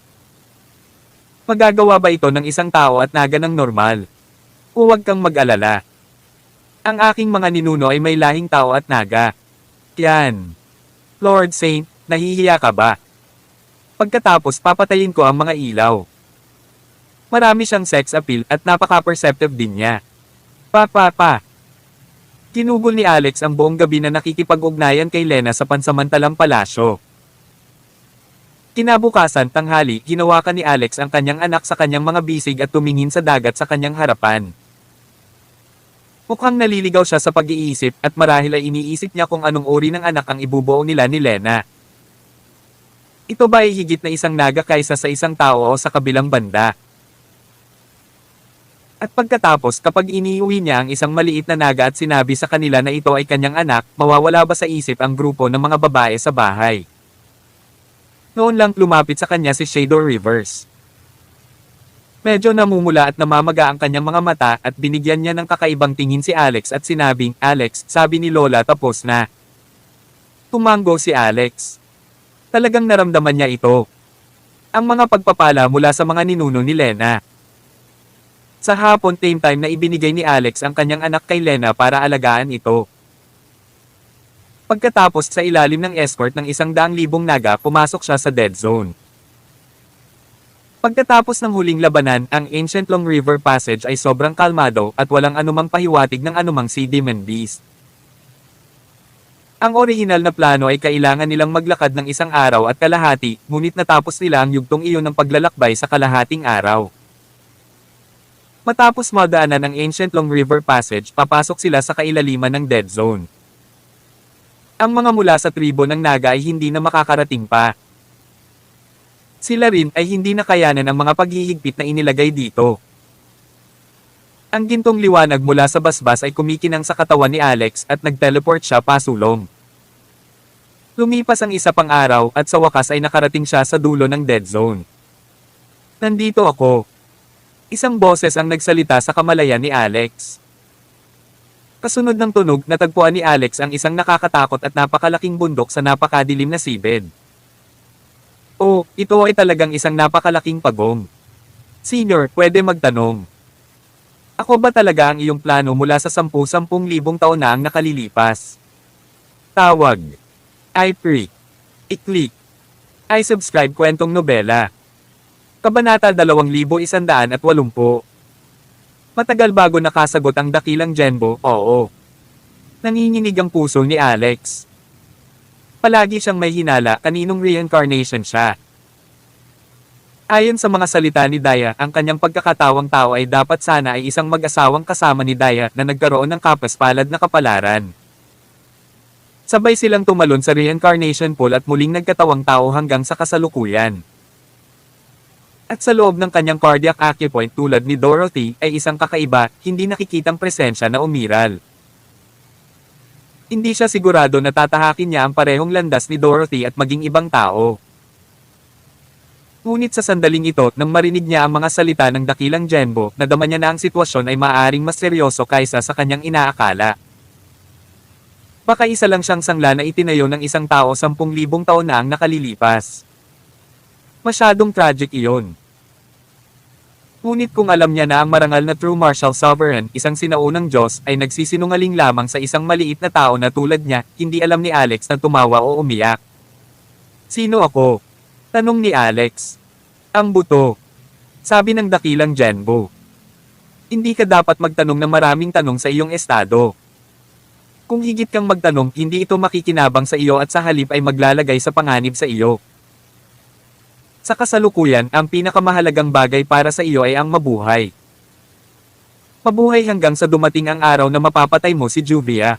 Magagawa ba ito ng isang tao at Naga ng normal? Huwag kang mag-alala. Ang aking mga ninuno ay may lahing tao at Naga. Yan. Lord Saint, nahihiya ka ba? Pagkatapos papatayin ko ang mga ilaw. Marami siyang sex appeal at napaka-perceptive din niya. Pa. Kinugol ni Alex ang buong gabi na nakikipag-ugnayan kay Lena sa pansamantalang palasyo. Kinabukasan, tanghali, hinawakan ni Alex ang kanyang anak sa kanyang mga bisig at tumingin sa dagat sa kanyang harapan. Mukhang naliligaw siya sa pag-iisip at marahil ay iniisip niya kung anong uri ng anak ang ibubuo nila ni Lena. Ito ba ay higit na isang Naga kaysa sa isang tao o sa kabilang banda? At pagkatapos kapag iniuwi niya ang isang maliit na Naga at sinabi sa kanila na ito ay kanyang anak, mawawala ba sa isip ang grupo ng mga babae sa bahay? Noon lang lumapit sa kanya si Shadow Rivers. Medyo namumula at namamaga ang kanyang mga mata at binigyan niya ng kakaibang tingin si Alex at sinabing, Alex, sabi ni Lola tapos na. Tumango si Alex. Talagang naramdaman niya ito. Ang mga pagpapala mula sa mga ninuno ni Lena. Sa hapon same time na ibinigay ni Alex ang kanyang anak kay Lena para alagaan ito. Pagkatapos sa ilalim ng escort ng 100,000 Naga, pumasok siya sa dead zone. Pagkatapos ng huling labanan, ang Ancient Long River Passage ay sobrang kalmado at walang anumang pahiwatig ng anumang Sea Demon Beast. Ang orihinal na plano ay kailangan nilang maglakad ng 1 araw at kalahati, ngunit natapos nila ang yugtong iyon ng paglalakbay sa kalahating araw. Matapos madaanan ang Ancient Long River Passage, papasok sila sa kailaliman ng dead zone. Ang mga mula sa tribo ng Naga ay hindi na makakarating pa. Sila rin ay hindi nakayanan ang mga paghihigpit na inilagay dito. Ang gintong liwanag mula sa basbas ay kumikinang sa katawan ni Alex at nag-teleport siya pasulong. Lumipas ang 1 pang araw at sa wakas ay nakarating siya sa dulo ng dead zone. Nandito ako. Isang boses ang nagsalita sa kamalayan ni Alex. Kasunod ng tunog, natagpuan ni Alex ang isang nakakatakot at napakalaking bundok sa napakadilim na sibid. Oh, ito ay talagang isang napakalaking pagong. Senior, pwede magtanong. Ako ba talaga ang iyong plano mula sa 10,000 taon na ang nakalilipas? Tawag. I-Pre. I-Click. I-Subscribe kwentong nobela. Kabanata 2180. Matagal bago nakasagot ang dakilang Genbo, oo. Nanginginig ang puso ni Alex. Palagi siyang may hinala kaninong reincarnation siya. Ayon sa mga salita ni Daya, ang kanyang pagkakatawang tao ay dapat sana ay isang mag-asawang kasama ni Daya na nagkaroon ng kapaspalad na kapalaran. Sabay silang tumalon sa reincarnation pool at muling nagkatawang tao hanggang sa kasalukuyan. At sa loob ng kanyang cardiac acupoint tulad ni Dorothy ay isang kakaiba, hindi nakikitang presensya na umiral. Hindi siya sigurado na tatahakin niya ang parehong landas ni Dorothy at maging ibang tao. Ngunit sa sandaling ito, nang marinig niya ang mga salita ng dakilang Genbo, nadama niya na ang sitwasyon ay maaaring mas seryoso kaysa sa kanyang inaakala. Baka isa lang siyang sangla na itinayo ng isang tao 10,000 taon na ang nakalilipas. Masyadong tragic iyon. Ngunit kung alam niya na ang marangal na True Martial Sovereign, isang sinaunang Diyos, ay nagsisinungaling lamang sa isang maliit na tao na tulad niya, hindi alam ni Alex na tumawa o umiyak. Sino ako? Tanong ni Alex. Ang buto. Sabi ng dakilang Genbo. Hindi ka dapat magtanong ng maraming tanong sa iyong estado. Kung higit kang magtanong, hindi ito makikinabang sa iyo at sa halip ay maglalagay sa panganib sa iyo. Sa kasalukuyan, ang pinakamahalagang bagay para sa iyo ay ang mabuhay. Mabuhay hanggang sa dumating ang araw na mapapatay mo si Juvia.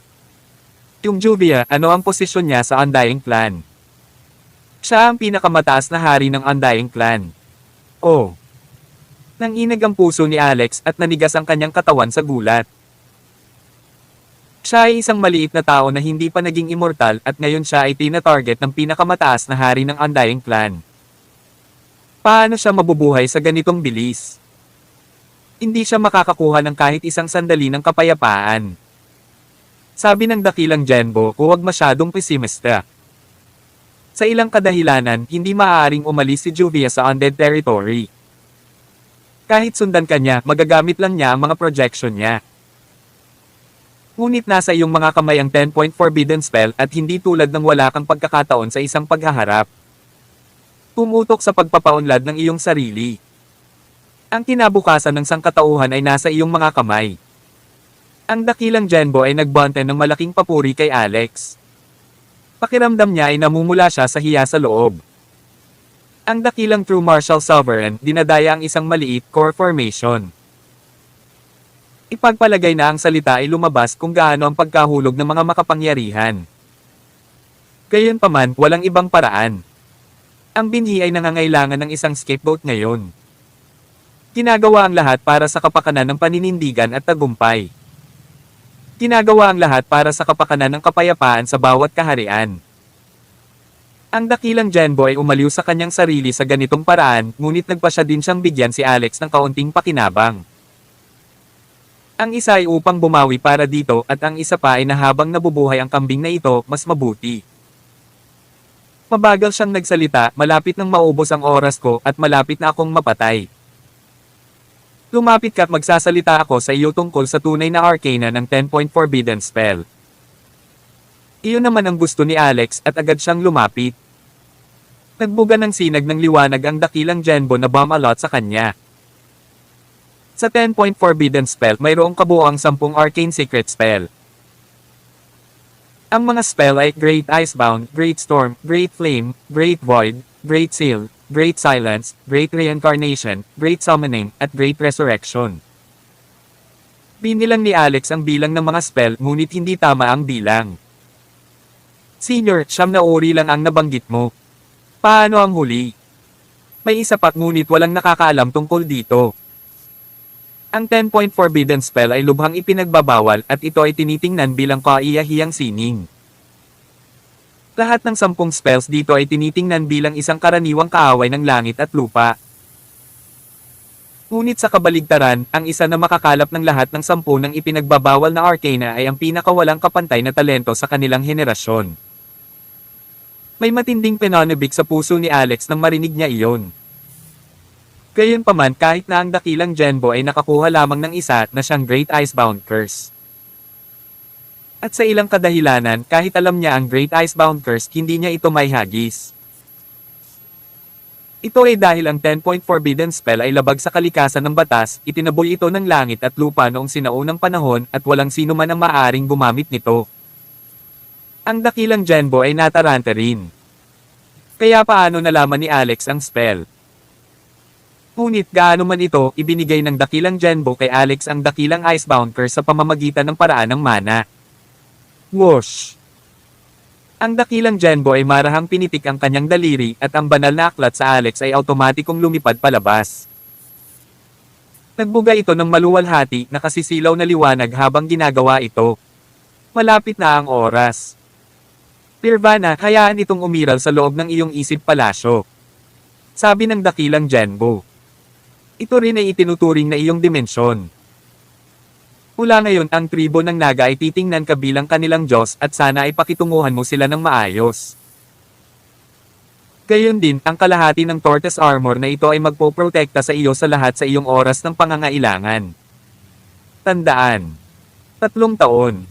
Yung Juvia, ano ang posisyon niya sa Undying Clan? Siya ang pinakamataas na hari ng Undying Clan. Oh. Nanginag ang puso ni Alex at nanigas ang kanyang katawan sa gulat. Siya ay isang maliit na tao na hindi pa naging immortal at ngayon siya ay tina-target ng pinakamataas na hari ng Undying Clan. Paano siya mabubuhay sa ganitong bilis? Hindi siya makakakuha ng kahit isang sandali ng kapayapaan. Sabi ng dakilang Genbo, huwag masyadong pesimista. Sa ilang kadahilanan, hindi maaaring umalis si Juvia sa undead territory. Kahit sundan ka niya, magagamit lang niya ang mga projection niya. Ngunit nasa iyong mga kamay ang 10-point forbidden spell at hindi tulad ng wala kang pagkakataon sa isang paghaharap. Pumutok sa pagpapaunlad ng iyong sarili. Ang kinabukasan ng sangkatauhan ay nasa iyong mga kamay. Ang dakilang Genbo ay nagbante ng malaking papuri kay Alex. Pakiramdam niya ay namumula siya sa hiya sa loob. Ang dakilang True Martial Sovereign, dinadaya ang isang maliit core formation. Ipagpalagay na ang salita ay lumabas kung gaano ang pagkahulog ng mga makapangyarihan. Gayunpaman, walang ibang paraan. Ang binhi ay nangangailangan ng isang scapegoat ngayon. Ginagawa ang lahat para sa kapakanan ng paninindigan at tagumpay. Ginagawa ang lahat para sa kapakanan ng kapayapaan sa bawat kaharian. Ang dakilang Genbo ay umaliw sa kanyang sarili sa ganitong paraan, ngunit nagpasya din siyang bigyan si Alex ng kaunting pakinabang. Ang isa ay upang bumawi para dito at ang isa pa ay na habang nabubuhay ang kambing na ito, mas mabuti. Mabagal siyang nagsalita, malapit nang maubos ang oras ko at malapit na akong mapatay. Lumapit ka at magsasalita ako sa iyo tungkol sa tunay na arcana ng 10-point forbidden spell. Iyon naman ang gusto ni Alex at agad siyang lumapit. Nagbuga ng sinag ng liwanag ang dakilang Genbo na bumalot sa kanya. Sa 10-point forbidden spell mayroong kabuoang 10 arcane secret spell. Ang mga spell ay Great Icebound, Great Storm, Great Flame, Great Void, Great Seal, Great Silence, Great Reincarnation, Great Summoning, at Great Resurrection. Binilang ni Alex ang bilang ng mga spell ngunit hindi tama ang bilang. Senior, 9 na uri lang ang nabanggit mo. Paano ang huli? May isa pa ngunit walang nakakaalam tungkol dito. Ang 10-point forbidden spell ay lubhang ipinagbabawal at ito ay tinitingnan bilang kaiyahiyang sining. Lahat ng 10 spells dito ay tinitingnan bilang isang karaniwang kaaway ng langit at lupa. Ngunit sa kabaligtaran, ang isa na makakalap ng lahat ng 10 ng ipinagbabawal na arcana ay ang pinakawalang kapantay na talento sa kanilang henerasyon. May matinding pananabik sa puso ni Alex nang marinig niya iyon. Gayunpaman kahit na ang dakilang Genbo ay nakakuha lamang ng isa na siyang Great Icebound Curse. At sa ilang kadahilanan kahit alam niya ang Great Icebound Curse hindi niya ito maihagis. Ito ay dahil ang 10-point forbidden spell ay labag sa kalikasan ng batas, itinaboy ito ng langit at lupa noong sinaunang panahon at walang sino man ang maaaring gumamit nito. Ang dakilang Genbo ay natarante rin. Kaya paano nalaman ni Alex ang spell? Ngunit gaano man ito, ibinigay ng dakilang Genbo kay Alex ang dakilang Icebound Curse sa pamamagitan ng paraan ng mana. Whoosh! Ang dakilang Genbo ay marahang pinitik ang kanyang daliri at ang banal na aklat sa Alex ay automatikong lumipad palabas. Nagbuga ito ng maluwalhati na kasisilaw na liwanag habang ginagawa ito. Malapit na ang oras. Nirvana, hayaan itong umiral sa loob ng iyong isip palasyo. Sabi ng dakilang Genbo. Ito rin ay itinuturing na iyong dimensyon. Mula ngayon ang tribo ng Naga ay titingnan ka bilang kanilang Diyos at sana ay pakitunguhan mo sila ng maayos. Gayon din, ang kalahati ng Tortoise Armor na ito ay magpoprotekta sa iyo sa lahat sa iyong oras ng pangangailangan. Tandaan. 3 taon.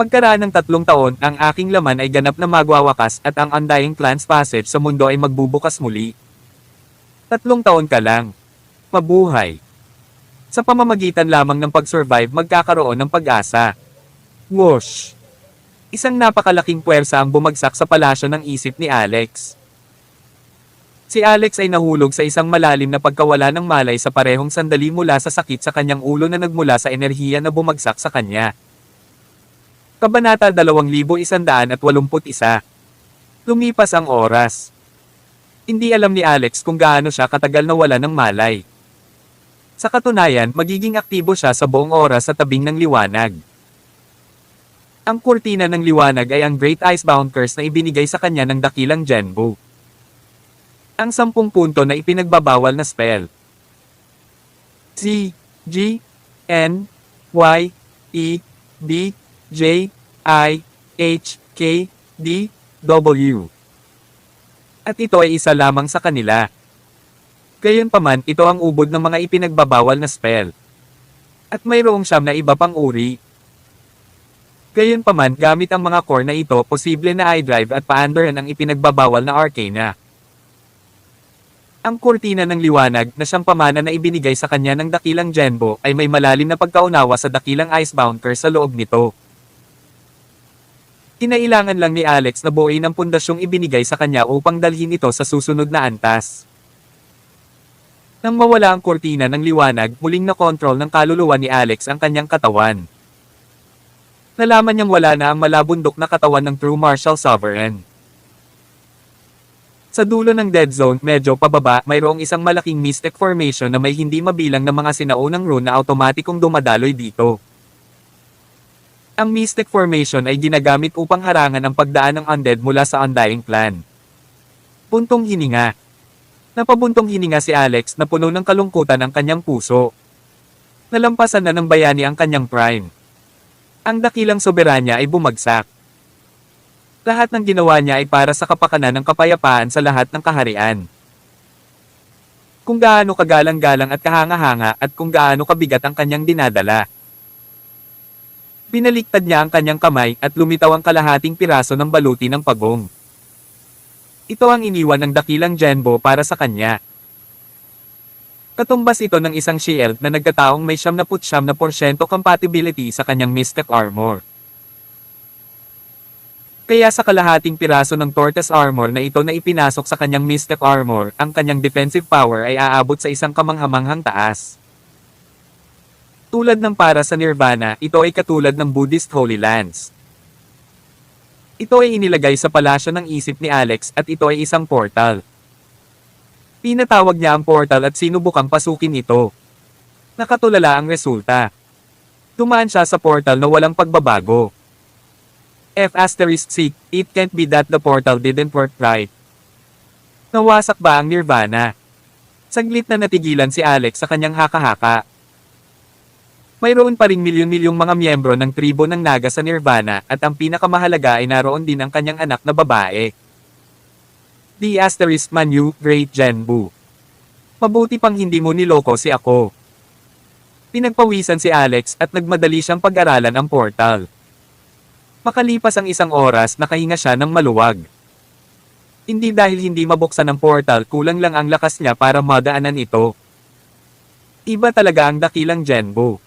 Pagkaraan ng 3 taon, ang aking laman ay ganap na magwawakas at ang Undying Plants Passage sa mundo ay magbubukas muli. 3 taon ka lang. Mabuhay. Sa pamamagitan lamang ng pag-survive magkakaroon ng pag-asa. Whoosh! Isang napakalaking puwersa ang bumagsak sa palasyo ng isip ni Alex. Si Alex ay nahulog sa isang malalim na pagkawala ng malay sa parehong sandali mula sa sakit sa kanyang ulo na nagmula sa enerhiya na bumagsak sa kanya. Kabanata 2181. Lumipas ang oras. Hindi alam ni Alex kung gaano siya katagal na wala ng malay. Sa katunayan, magiging aktibo siya sa buong oras sa tabing ng liwanag. Ang kurtina ng liwanag ay ang Great Icebound Curse na ibinigay sa kanya ng dakilang Genbo. Ang 10 punto na ipinagbabawal na spell. C, G, N, Y, E, B, J, I, H, K, D, W. At ito ay isa lamang sa kanila. Gayunpaman, ito ang ubod ng mga ipinagbabawal na spell. At mayroong siyam na iba pang uri. Gayunpaman, gamit ang mga core na ito, posible na i-drive at paandaran ang ipinagbabawal na arcana. Ang kurtina ng liwanag na siyang pamana na ibinigay sa kanya ng dakilang Genbo ay may malalim na pagkaunawa sa dakilang Icebound Curse sa loob nito. Kinailangan lang ni Alex na buuin ang pundasyong ibinigay sa kanya upang dalhin ito sa susunod na antas. Nang mawala ang kurtina ng liwanag, muling na-control ng kaluluwa ni Alex ang kanyang katawan. Nalaman niyang wala na ang malabundok na katawan ng True Martial Sovereign. Sa dulo ng Dead Zone, medyo pababa, mayroong isang malaking Mystic Formation na may hindi mabilang na mga sinaunang rune na automatikong dumadaloy dito. Ang Mystic Formation ay ginagamit upang harangan ang pagdaan ng undead mula sa Undying Plan. Puntong hininga. Napabuntong hininga si Alex na puno ng kalungkutan ang kanyang puso. Nalampasan na ng bayani ang kanyang prime. Ang dakilang soberanya ay bumagsak. Lahat ng ginawa niya ay para sa kapakanan ng kapayapaan sa lahat ng kaharian. Kung gaano kagalang-galang at kahanga-hanga at kung gaano kabigat ang kanyang dinadala. Pinaliktad niya ang kanyang kamay at lumitaw ang kalahating piraso ng baluti ng pagong. Ito ang iniwan ng dakilang Genbo para sa kanya. Katumbas ito ng isang shield na nagkataong may 79% compatibility sa kanyang Mystic Armor. Kaya sa kalahating piraso ng Tortoise Armor na ito na ipinasok sa kanyang Mystic Armor, ang kanyang defensive power ay aabot sa isang kamanghamanghang taas. Tulad ng para sa Nirvana, ito ay katulad ng Buddhist Holy Lands. Ito ay inilagay sa palasyo ng isip ni Alex at ito ay isang portal. Pinatawag niya ang portal at sinubukang pasukin ito. Nakatulala ang resulta. Dumaan siya sa portal na walang pagbabago. F***, it can't be that the portal didn't work right. Nawasak ba ang Nirvana? Saglit na natigilan si Alex sa kanyang haka-haka. Mayroon pa ring milyon-milyong mga miyembro ng tribo ng Naga sa Nirvana at ang pinakamahalaga ay naroon din ang kanyang anak na babae. The Manu, Great Genbu. Mabuti pang hindi mo niloko si ako. Pinagpawisan si Alex at nagmadali siyang pag-aralan ang portal. Makalipas ang isang oras nakahinga siya ng maluwag. Hindi dahil hindi mabuksan ang portal, kulang lang ang lakas niya para madaanan ito. Iba talaga ang dakilang Genbu.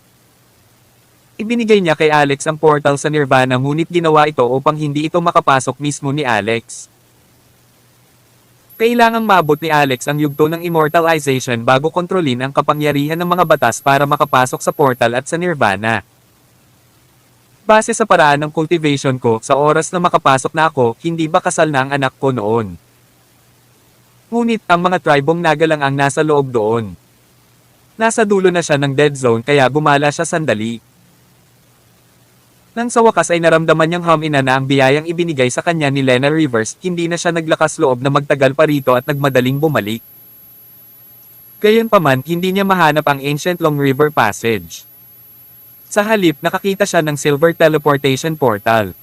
Ibinigay niya kay Alex ang portal sa Nirvana, ngunit ginawa ito upang hindi ito makapasok mismo ni Alex. Kailangang maabot ni Alex ang yugto ng immortalization bago kontrolin ang kapangyarihan ng mga batas para makapasok sa portal at sa Nirvana. Base sa paraan ng cultivation ko, sa oras na makapasok na ako, hindi ba kasal na ang anak ko noon? Ngunit ang mga tribong Naga lang ang nasa loob doon. Nasa dulo na siya ng dead zone kaya gumala siya sandali. Nang sa wakas ay naramdaman niyang humina na ang biyayang ibinigay sa kanya ni Lena Rivers, hindi na siya naglakas loob na magtagal pa rito at nagmadaling bumalik. Gayunpaman, hindi niya mahanap ang ancient Long River Passage. Sa halip, nakakita siya ng silver teleportation portal.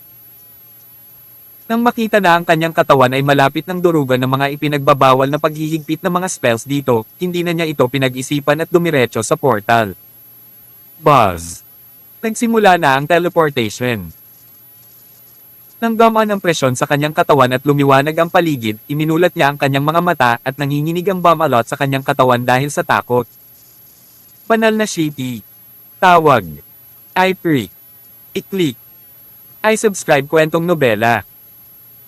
Nang makita na ang kanyang katawan ay malapit ng durugan ng mga ipinagbabawal na paghihigpit ng mga spells dito, hindi na niya ito pinag-isipan at dumiretso sa portal. Buzz! Nagsimula na ang teleportation. Nang gamaan ang presyon sa kanyang katawan at lumiwanag ang paligid, iminulat niya ang kanyang mga mata at nanginginig ang Bamalot sa kanyang katawan dahil sa takot. Banal na Shitty. Tawag. I-Freak. I-Click. I-Subscribe Kwentong Nobela.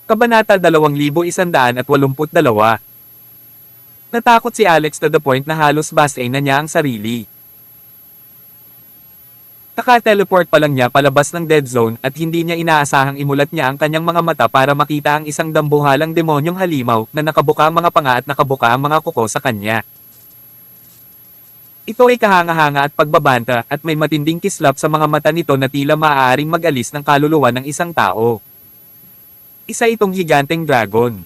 Kabanata 2182. Natakot si Alex to the point na halos basain na niya ang sarili. Naka-teleport pa lang niya palabas ng dead zone at hindi niya inaasahang imulat niya ang kanyang mga mata para makita ang isang dambuhalang demonyong halimaw na nakabuka ang mga panga at nakabuka ang mga kuko sa kanya. Ito ay kahanga-hanga at pagbabanta at may matinding kislap sa mga mata nito na tila maaaring mag-alis ng kaluluwa ng isang tao. Isa itong higanteng dragon.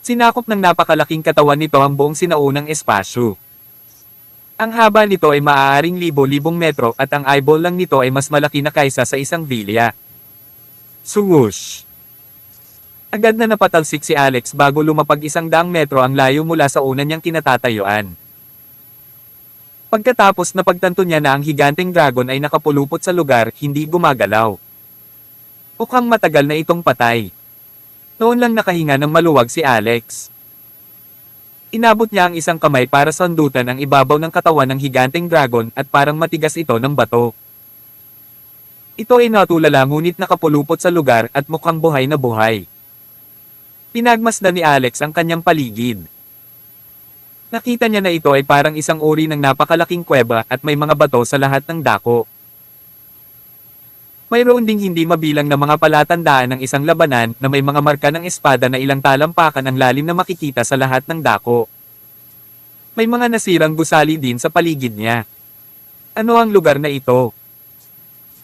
Sinakop ng napakalaking katawan nito ang buong sinaunang espasyo. Ang haba nito ay maaaring libo-libong metro at ang eyeball lang nito ay mas malaki na kaysa sa isang vilya. Swoosh! Agad na napatalsik si Alex bago lumapag 100 metro ang layo mula sa una niyang kinatatayuan. Pagkatapos napagtanto niya na ang higanteng dragon ay nakapulupot sa lugar, hindi gumagalaw. Mukhang matagal na itong patay. Noon lang nakahinga ng maluwag si Alex. Inabot niya ang isang kamay para sandutan ang ibabaw ng katawan ng higanteng dragon at parang matigas ito ng bato. Ito ay natulala ngunit nakapulupot sa lugar at mukhang buhay na buhay. Pinagmasdan ni Alex ang kanyang paligid. Nakita niya na ito ay parang isang uri ng napakalaking kuweba at may mga bato sa lahat ng dako. Mayroon ding hindi mabilang na mga palatandaan ng isang labanan na may mga marka ng espada na ilang talampakan ang lalim na makikita sa lahat ng dako. May mga nasirang gusali din sa paligid niya. Ano ang lugar na ito?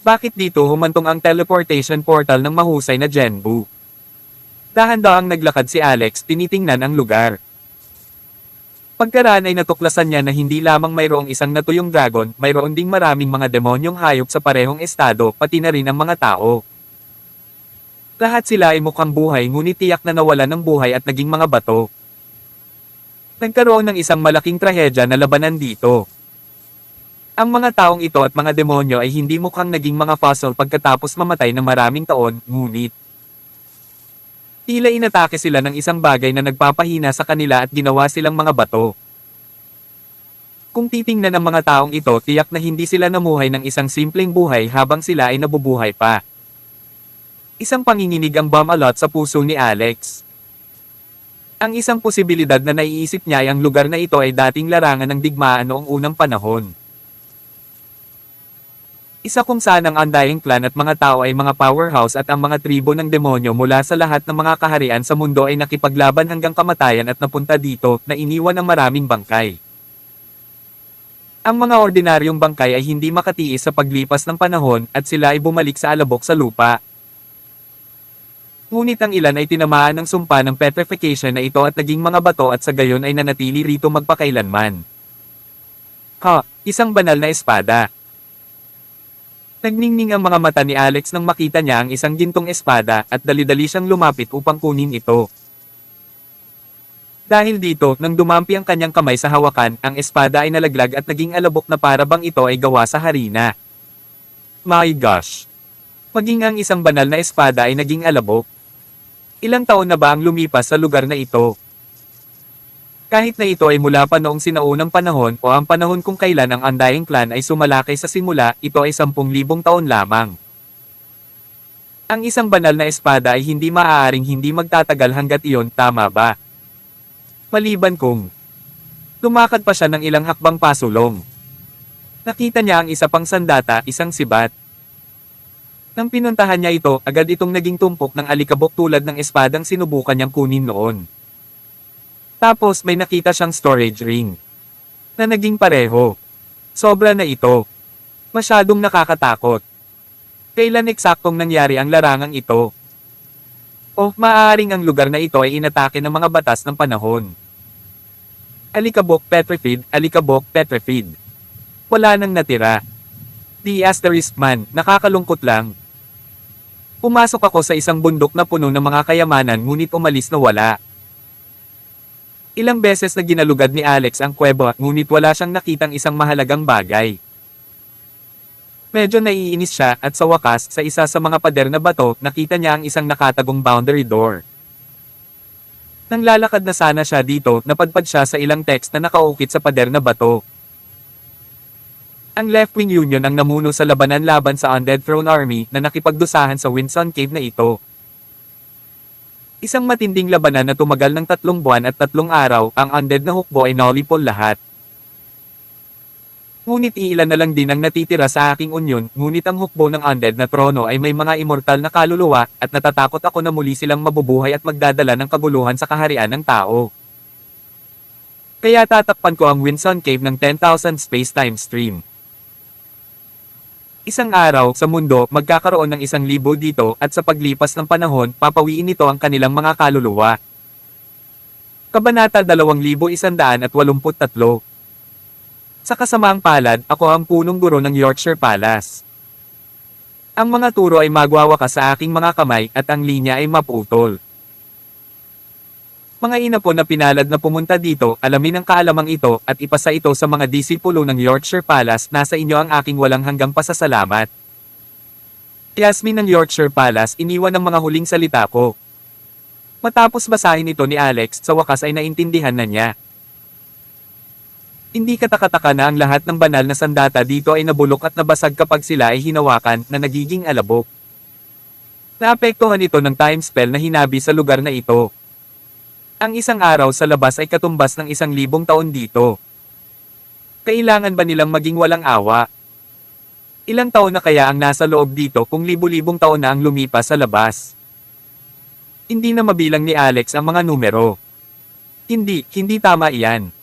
Bakit dito humantong ang teleportation portal ng mahusay na Genbu? Dahan-dahang naglakad si Alex, tinitingnan ang lugar. Pagkaraan ay natuklasan niya na hindi lamang mayroong isang natuyong dragon, mayroon ding maraming mga demonyong hayop sa parehong estado, pati na rin ang mga tao. Lahat sila ay mukhang buhay ngunit tiyak na nawalan ng buhay at naging mga bato. Nagkaroon ng isang malaking trahedya na labanan dito. Ang mga taong ito at mga demonyo ay hindi mukhang naging mga fossil pagkatapos mamatay ng maraming taon, ngunit tila inatake sila ng isang bagay na nagpapahina sa kanila at ginawa silang mga bato. Kung titingnan ang mga taong ito, tiyak na hindi sila namuhay ng isang simpleng buhay habang sila ay nabubuhay pa. Isang panginginig ang bumalot sa puso ni Alex. Ang isang posibilidad na naiisip niya ay ang lugar na ito ay dating larangan ng digmaan noong unang panahon. Isa kung saan ang Undying Clan at mga tao ay mga powerhouse at ang mga tribo ng demonyo mula sa lahat ng mga kaharian sa mundo ay nakipaglaban hanggang kamatayan at napunta dito na iniwan ng maraming bangkay. Ang mga ordinaryong bangkay ay hindi makatiis sa paglipas ng panahon at sila ay bumalik sa alabok sa lupa. Ngunit ang ilan ay tinamaan ng sumpa ng petrification na ito at naging mga bato at sa gayon ay nanatili rito magpakailanman. Isang banal na espada. Nagningning ang mga mata ni Alex nang makita niya ang isang gintong espada at dali-dali siyang lumapit upang kunin ito. Dahil dito, nang dumampi ang kanyang kamay sa hawakan, ang espada ay nalaglag at naging alabok na para bang ito ay gawa sa harina. My gosh! Maging ang isang banal na espada ay naging alabok. Ilang taon na ba ang lumipas sa lugar na ito? Kahit na ito ay mula pa noong sinaunang panahon o ang panahon kung kailan ang Undying Clan ay sumalakay sa simula, ito ay 10,000 taon lamang. Ang isang banal na espada ay hindi maaaring hindi magtatagal hanggat iyon, tama ba? Maliban kung lumakad pa siya ng ilang hakbang pasulong. Nakita niya ang isa pang sandata, isang sibat. Nang pinuntahan niya ito, agad itong naging tumpok ng alikabok tulad ng espadang sinubukan niyang kunin noon. Tapos may nakita siyang storage ring na naging pareho. Sobra na ito. Masyadong nakakatakot. Kailan eksaktong nangyari ang larangang ito? O maaaring ang lugar na ito ay inatake ng mga batas ng panahon. Alikabok petrified, alikabok petrified. Wala nang natira. The asterisk man, nakakalungkot lang. Pumasok ako sa isang bundok na puno ng mga kayamanan ngunit umalis na wala. Ilang beses na ginalugad ni Alex ang kuweba ngunit wala siyang nakitang isang mahalagang bagay. Medyo naiinis siya at sa wakas sa isa sa mga pader na bato nakita niya ang isang nakatagong boundary door. Nang lalakad na sana siya dito, napadpad siya sa ilang text na nakaukit sa pader na bato. Ang Left-Wing Union ang namuno sa labanan laban sa Undead Throne Army na nakipagdusahan sa Windsor Cave na ito. Isang matinding labanan na tumagal ng 3 buwan at 3 araw, ang undead na hukbo ay nolipol lahat. Ngunit iilan na lang din ang natitira sa aking unyon, ngunit ang hukbo ng undead na trono ay may mga immortal na kaluluwa, at natatakot ako na muli silang mabubuhay at magdadala ng kaguluhan sa kaharian ng tao. Kaya tatakpan ko ang Windsor Cave ng 10,000 space-time stream. Isang araw, sa mundo, magkakaroon ng 1,000 dito, at sa paglipas ng panahon, papawiin nito ang kanilang mga kaluluwa. Kabanata 2183. Sa kasamaang palad, ako ang punong guro ng Yorkshire Palace. Ang mga turo ay magwawakas sa aking mga kamay, at ang linya ay maputol. Mga inapo na pinalad na pumunta dito, alamin ang kaalamang ito, at ipasa ito sa mga disipulo ng Yorkshire Palace, nasa inyo ang aking walang hanggang pasasalamat. Yasmin ng Yorkshire Palace, iniwan ang mga huling salita ko. Matapos basahin ito ni Alex, sa wakas ay naintindihan na niya. Hindi katakataka na ang lahat ng banal na sandata dito ay nabulok at nabasag kapag sila ay hinawakan, na nagiging alabok. Naapektuhan ito ng time spell na hinabi sa lugar na ito. Ang isang araw sa labas ay katumbas ng 1,000 taon dito. Kailangan ba nilang maging walang awa? Ilang taon na kaya ang nasa loob dito kung libu-libong taon na ang lumipas sa labas? Hindi na mabilang ni Alex ang mga numero. Hindi tama iyan.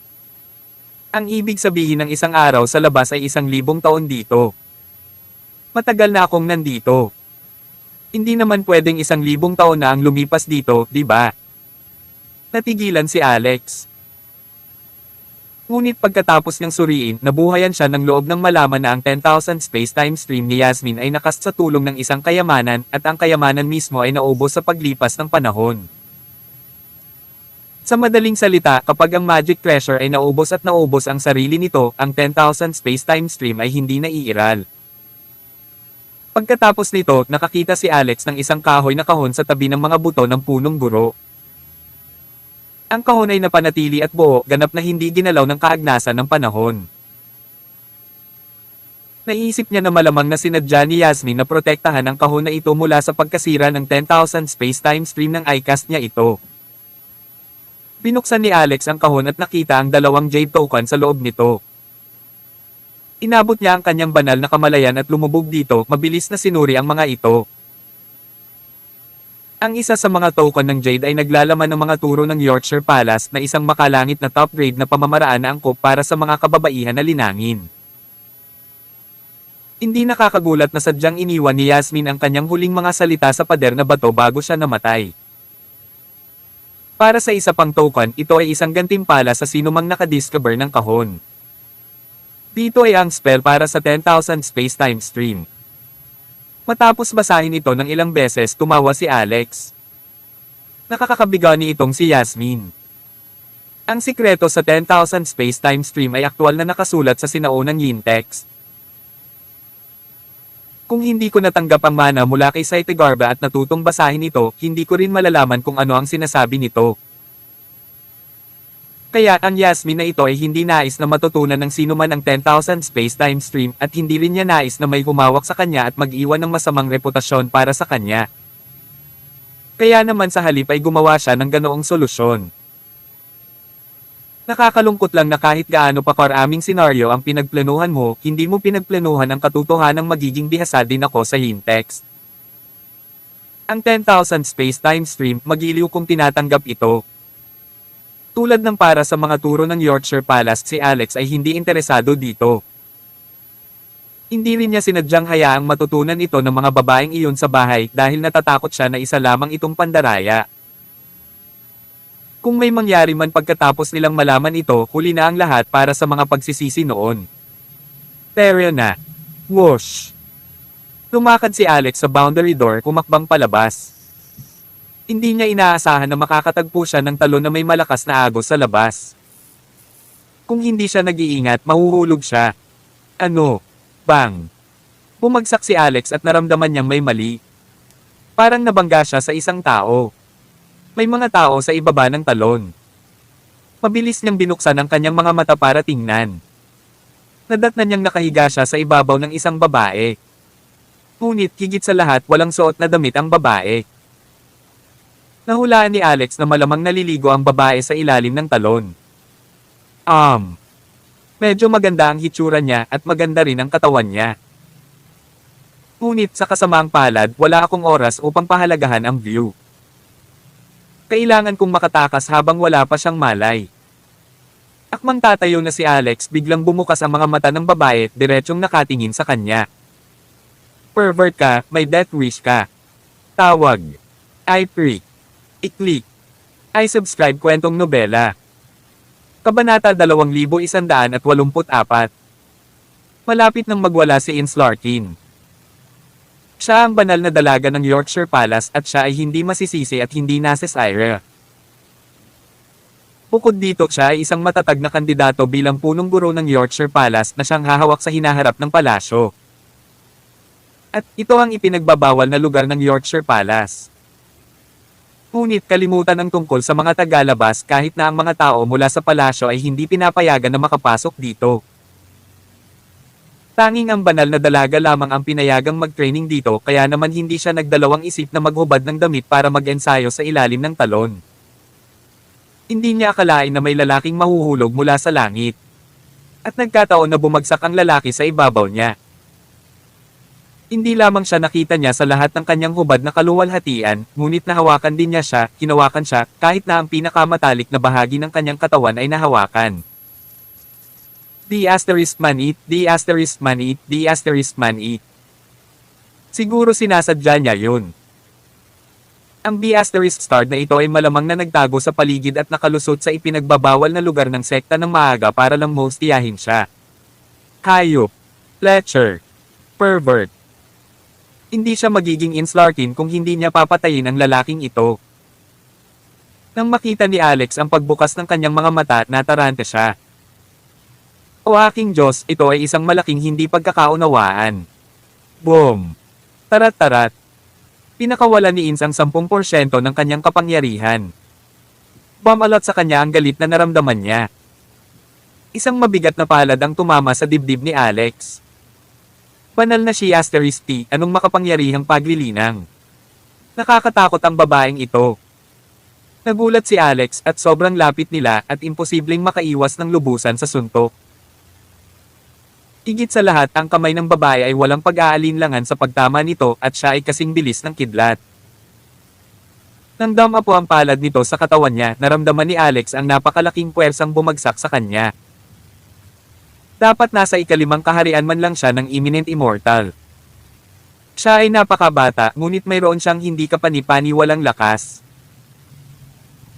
Ang ibig sabihin ng isang araw sa labas ay 1,000 taon dito. Matagal na akong nandito. Hindi naman pwedeng 1,000 taon na ang lumipas dito, di ba? Natigilan si Alex. Ngunit pagkatapos niyang suriin, nabuhayan siya ng loob ng malaman na ang 10,000 space-time stream ni Yasmin ay nakas sa tulong ng isang kayamanan, at ang kayamanan mismo ay naubos sa paglipas ng panahon. Sa madaling salita, kapag ang magic treasure ay naubos at naubos ang sarili nito, ang 10,000 space-time stream ay hindi naiiral. Pagkatapos nito, nakakita si Alex ng isang kahoy na kahon sa tabi ng mga buto ng punong guro. Ang kahon ay napanatili at buo, ganap na hindi ginalaw ng kaagnasan ng panahon. Naisip niya na malamang na sinadya ni Yasmin na protektahan ang kahon na ito mula sa pagkasira ng 10,000 space-time stream ng iCast niya ito. Binuksan ni Alex ang kahon at nakita ang 2 jade token sa loob nito. Inabot niya ang kanyang banal na kamalayan at lumubog dito, mabilis na sinuri ang mga ito. Ang isa sa mga token ng Jade ay naglalaman ng mga turo ng Yorkshire Palace na isang makalangit na top grade na pamamaraan na angkop para sa mga kababaihan na linangin. Hindi nakakagulat na sadyang iniwan ni Yasmin ang kanyang huling mga salita sa pader na bato bago siya namatay. Para sa isa pang token, ito ay isang gantimpala sa sinumang nakadiscover ng kahon. Dito ay ang spell para sa 10,000 space-time stream. Matapos basahin ito ng ilang beses, tumawa si Alex. Nakakakabigani itong si Yasmin. Ang sikreto sa 10,000 space-time stream ay aktwal na nakasulat sa sinaunang yin text. Kung hindi ko natanggap ang mana mula kay Saitegarba at natutong basahin ito, hindi ko rin malalaman kung ano ang sinasabi nito. Kaya ang Yasmin na ito ay hindi nais na matutunan ng sino man ang 10,000 space-time stream at hindi rin niya nais na may humawak sa kanya at mag-iwan ng masamang reputasyon para sa kanya. Kaya naman sa halip ay gumawa siya ng ganoong solusyon. Nakakalungkot lang na kahit gaano pa karaming senaryo ang pinagplanuhan mo, hindi mo pinagplanuhan ang katotohanang magiging bihasa din ako sa Hintex. Ang 10,000 space-time stream, magiliw kung tinatanggap ito. Tulad ng para sa mga turo ng Yorkshire Palace, si Alex ay hindi interesado dito. Hindi rin niya sinadyang hayaang matutunan ito ng mga babaeng iyon sa bahay dahil natatakot siya na isa lamang itong pandaraya. Kung may mangyari man pagkatapos nilang malaman ito, huli na ang lahat para sa mga pagsisisi noon. Pero na. Whoosh! Lumakad si Alex sa boundary door, kumakbang palabas. Hindi niya inaasahan na makakatagpo siya ng talon na may malakas na agos sa labas. Kung hindi siya nag-iingat, mahuhulog siya. Ano? Bang! Bumagsak si Alex at naramdaman niyang may mali. Parang nabangga siya sa isang tao. May mga tao sa ibaba ng talon. Mabilis niyang binuksan ang kanyang mga mata para tingnan. Nadatnan niyang nakahiga siya sa ibabaw ng isang babae. Ngunit higit sa lahat walang suot na damit ang babae. Nahulaan ni Alex na malamang naliligo ang babae sa ilalim ng talon. Medyo maganda ang hitsura niya at maganda rin ang katawan niya. Ngunit sa kasamaang palad, wala akong oras upang pahalagahan ang view. Kailangan kong makatakas habang wala pa siyang malay. Akmang tatayo na si Alex, biglang bumukas ang mga mata ng babae, diretsyong nakatingin sa kanya. Pervert ka, may death wish ka. Tawag. I freak. I-click. I subscribe kwentong nobela. Kabanata 2184. Malapit nang magwala si Ince Larkin. Siya ang banal na dalaga ng Yorkshire Palace at siya ay hindi masisisi at hindi nasisira. Bukod dito, siya ay isang matatag na kandidato bilang punong guro ng Yorkshire Palace na siyang hahawak sa hinaharap ng palasyo. At ito ang ipinagbabawal na lugar ng Yorkshire Palace. Ngunit kalimutan ang tungkol sa mga tagalabas kahit na ang mga tao mula sa palasyo ay hindi pinapayagan na makapasok dito. Tanging ang banal na dalaga lamang ang pinayagang mag-training dito kaya naman hindi siya nagdalawang isip na maghubad ng damit para mag-ensayo sa ilalim ng talon. Hindi niya akalain na may lalaking mahuhulog mula sa langit. At nagkataon na bumagsak ang lalaki sa ibabaw niya. Hindi lamang siya nakita niya sa lahat ng kanyang hubad na kaluwalhatian, ngunit nahawakan din niya siya, hinawakan siya, kahit na ang pinakamatalik na bahagi ng kanyang katawan ay nahawakan. *man eat. Siguro sinasadya niya yun. Ang *star na ito ay malamang na nagtago sa paligid at nakalusot sa ipinagbabawal na lugar ng sekta ng maaga para lang mostiyahin siya. Hayop. Fletcher. Pervert. Hindi siya magiging Ince Larkin kung hindi niya papatayin ang lalaking ito. Nang makita ni Alex ang pagbukas ng kanyang mga mata, natarante siya. O aking Diyos, ito ay isang malaking hindi pagkakaunawaan. Boom! Tarat-tarat. Pinakawalan ni Ince ang 10% ng kanyang kapangyarihan. Bumalot sa kanya ang galit na naramdaman niya. Isang mabigat na palad ang tumama sa dibdib ni Alex. Banal na si *T, anong makapangyarihang paglilinang. Nakakatakot ang babaeng ito. Nagulat si Alex at sobrang lapit nila at imposibleng makaiwas ng lubusan sa suntok. Higit sa lahat, ang kamay ng babae ay walang pag-aalinlangan sa pagtama nito at siya ay kasing bilis ng kidlat. Nang dama po ang palad nito sa katawan niya, naramdaman ni Alex ang napakalaking puwersang bumagsak sa kanya. Dapat nasa ika-5 kaharian man lang siya ng imminent immortal. Siya ay napakabata, ngunit mayroon siyang hindi kapani-paniwalang lakas.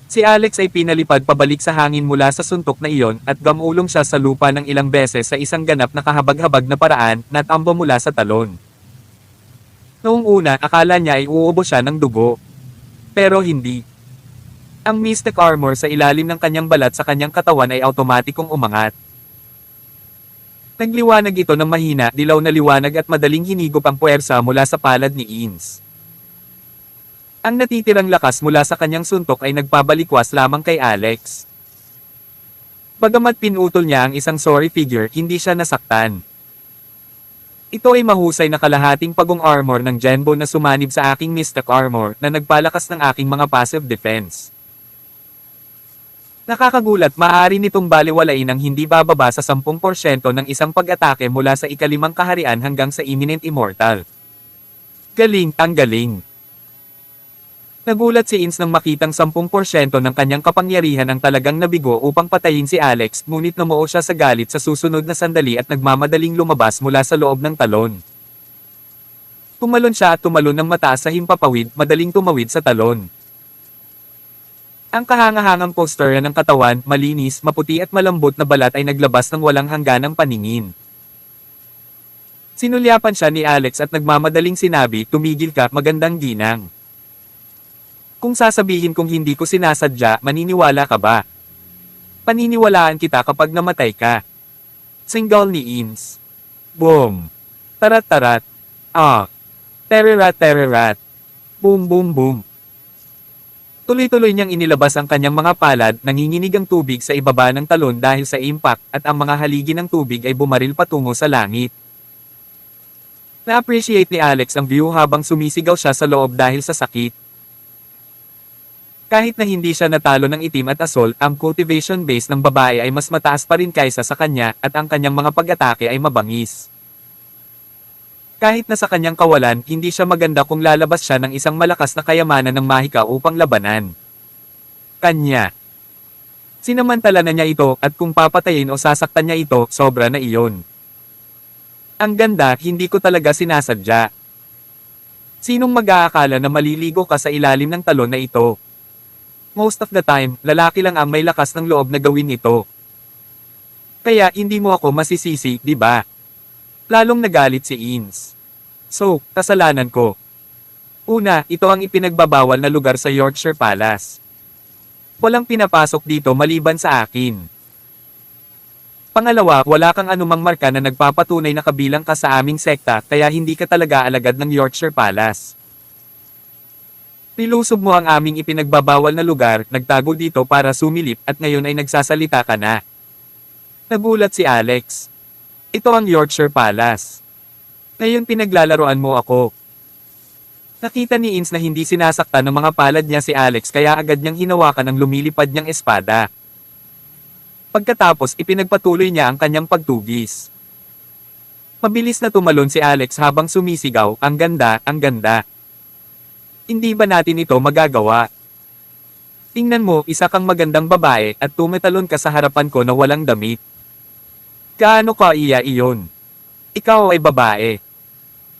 Si Alex ay pinalipad pabalik sa hangin mula sa suntok na iyon at gamulong siya sa lupa ng ilang beses sa isang ganap na kahabag-habag na paraan, natambo mula sa talon. Noong una, akala niya ay uubo siya ng dugo. Pero hindi. Ang mystic armor sa ilalim ng kanyang balat sa kanyang katawan ay automatikong umangat. Nagliwanag ito ng mahina, dilaw na liwanag at madaling hinigop ang puwersa mula sa palad ni Ins. Ang natitirang lakas mula sa kanyang suntok ay nagpabalikwas lamang kay Alex. Bagamat pinutol niya ang isang sorry figure, hindi siya nasaktan. Ito ay mahusay na kalahating pagong armor ng Genbo na sumanib sa aking Mystic Armor na nagpalakas ng aking mga passive defense. Nakakagulat, maaari nitong baliwalain ang hindi bababa sa 10% ng isang pag-atake mula sa ikalimang kaharian hanggang sa Imminent Immortal. Galing, ang galing. Nagulat si Ins nang makitang 10% ng kanyang kapangyarihan ang talagang nabigo upang patayin si Alex, ngunit namuo siya sa galit sa susunod na sandali at nagmamadaling lumabas mula sa loob ng talon. Tumalon siya at tumalon ng mataas sa himpapawid, madaling tumawid sa talon. Ang kahangahangang posture ng katawan, malinis, maputi at malambot na balat ay naglabas ng walang hangganang paningin. Sinulyapan siya ni Alex at nagmamadaling sinabi, "Tumigil ka, magandang ginang. Kung sasabihin kong hindi ko sinasadya, maniniwala ka ba? Paniniwalaan kita kapag namatay ka." Single ni Ins. Boom. Tarat-tarat. Ah. Tererat-tererat. Boom boom boom. Tuloy-tuloy niyang inilabas ang kanyang mga palad, nanginginig ang tubig sa ibaba ng talon dahil sa impact, at ang mga haligi ng tubig ay bumaril patungo sa langit. Na-appreciate ni Alex ang view habang sumisigaw siya sa loob dahil sa sakit. Kahit na hindi siya natalo ng itim at asol, ang cultivation base ng babae ay mas mataas pa rin kaysa sa kanya, at ang kanyang mga pag-atake ay mabangis. Kahit na sa kanyang kawalan, hindi siya maganda kung lalabas siya ng isang malakas na kayamanan ng mahika upang labanan kanya. Sinamantala na niya ito, at kung papatayin o sasaktan niya ito, sobra na iyon. Ang ganda, hindi ko talaga sinasadya. Sinong mag-aakala na maliligo ka sa ilalim ng talon na ito? Most of the time, lalaki lang ang may lakas ng loob na gawin ito. Kaya hindi mo ako masisisi, di ba? Lalong nagalit si Ins. So, kasalanan ko. Una, ito ang ipinagbabawal na lugar sa Yorkshire Palace. Walang pinapasok dito maliban sa akin. Pangalawa, wala kang anumang marka na nagpapatunay na kabilang ka sa aming sekta, kaya hindi ka talaga alagad ng Yorkshire Palace. Nilusob mo ang aming ipinagbabawal na lugar, nagtago dito para sumilip, at ngayon ay nagsasalita ka na. Nagulat si Alex. Ito ang Yorkshire Palace. Ngayon pinaglalaroan mo ako. Nakita ni Ins na hindi sinasaktan ng mga palad niya si Alex, kaya agad niyang hinawakan ang lumilipad niyang espada. Pagkatapos ipinagpatuloy niya ang kanyang pagtugis. Mabilis na tumalon si Alex habang sumisigaw, "Ang ganda, ang ganda. Hindi ba natin ito magagawa? Tingnan mo, isa kang magandang babae, at tumetalon ka sa harapan ko na walang damit. Gaano ka iya iyon? Ikaw ay babae.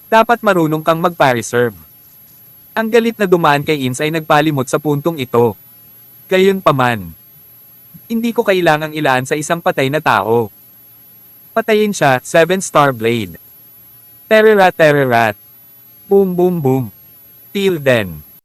Dapat marunong kang magpa-reserve." Ang galit na dumaan kay Ins ay nagpalimot sa puntong ito. Gayunpaman, hindi ko kailangang ilaan sa isang patay na tao. Patayin siya, 7-star blade. Tererat-tererat. Boom boom boom. Till then.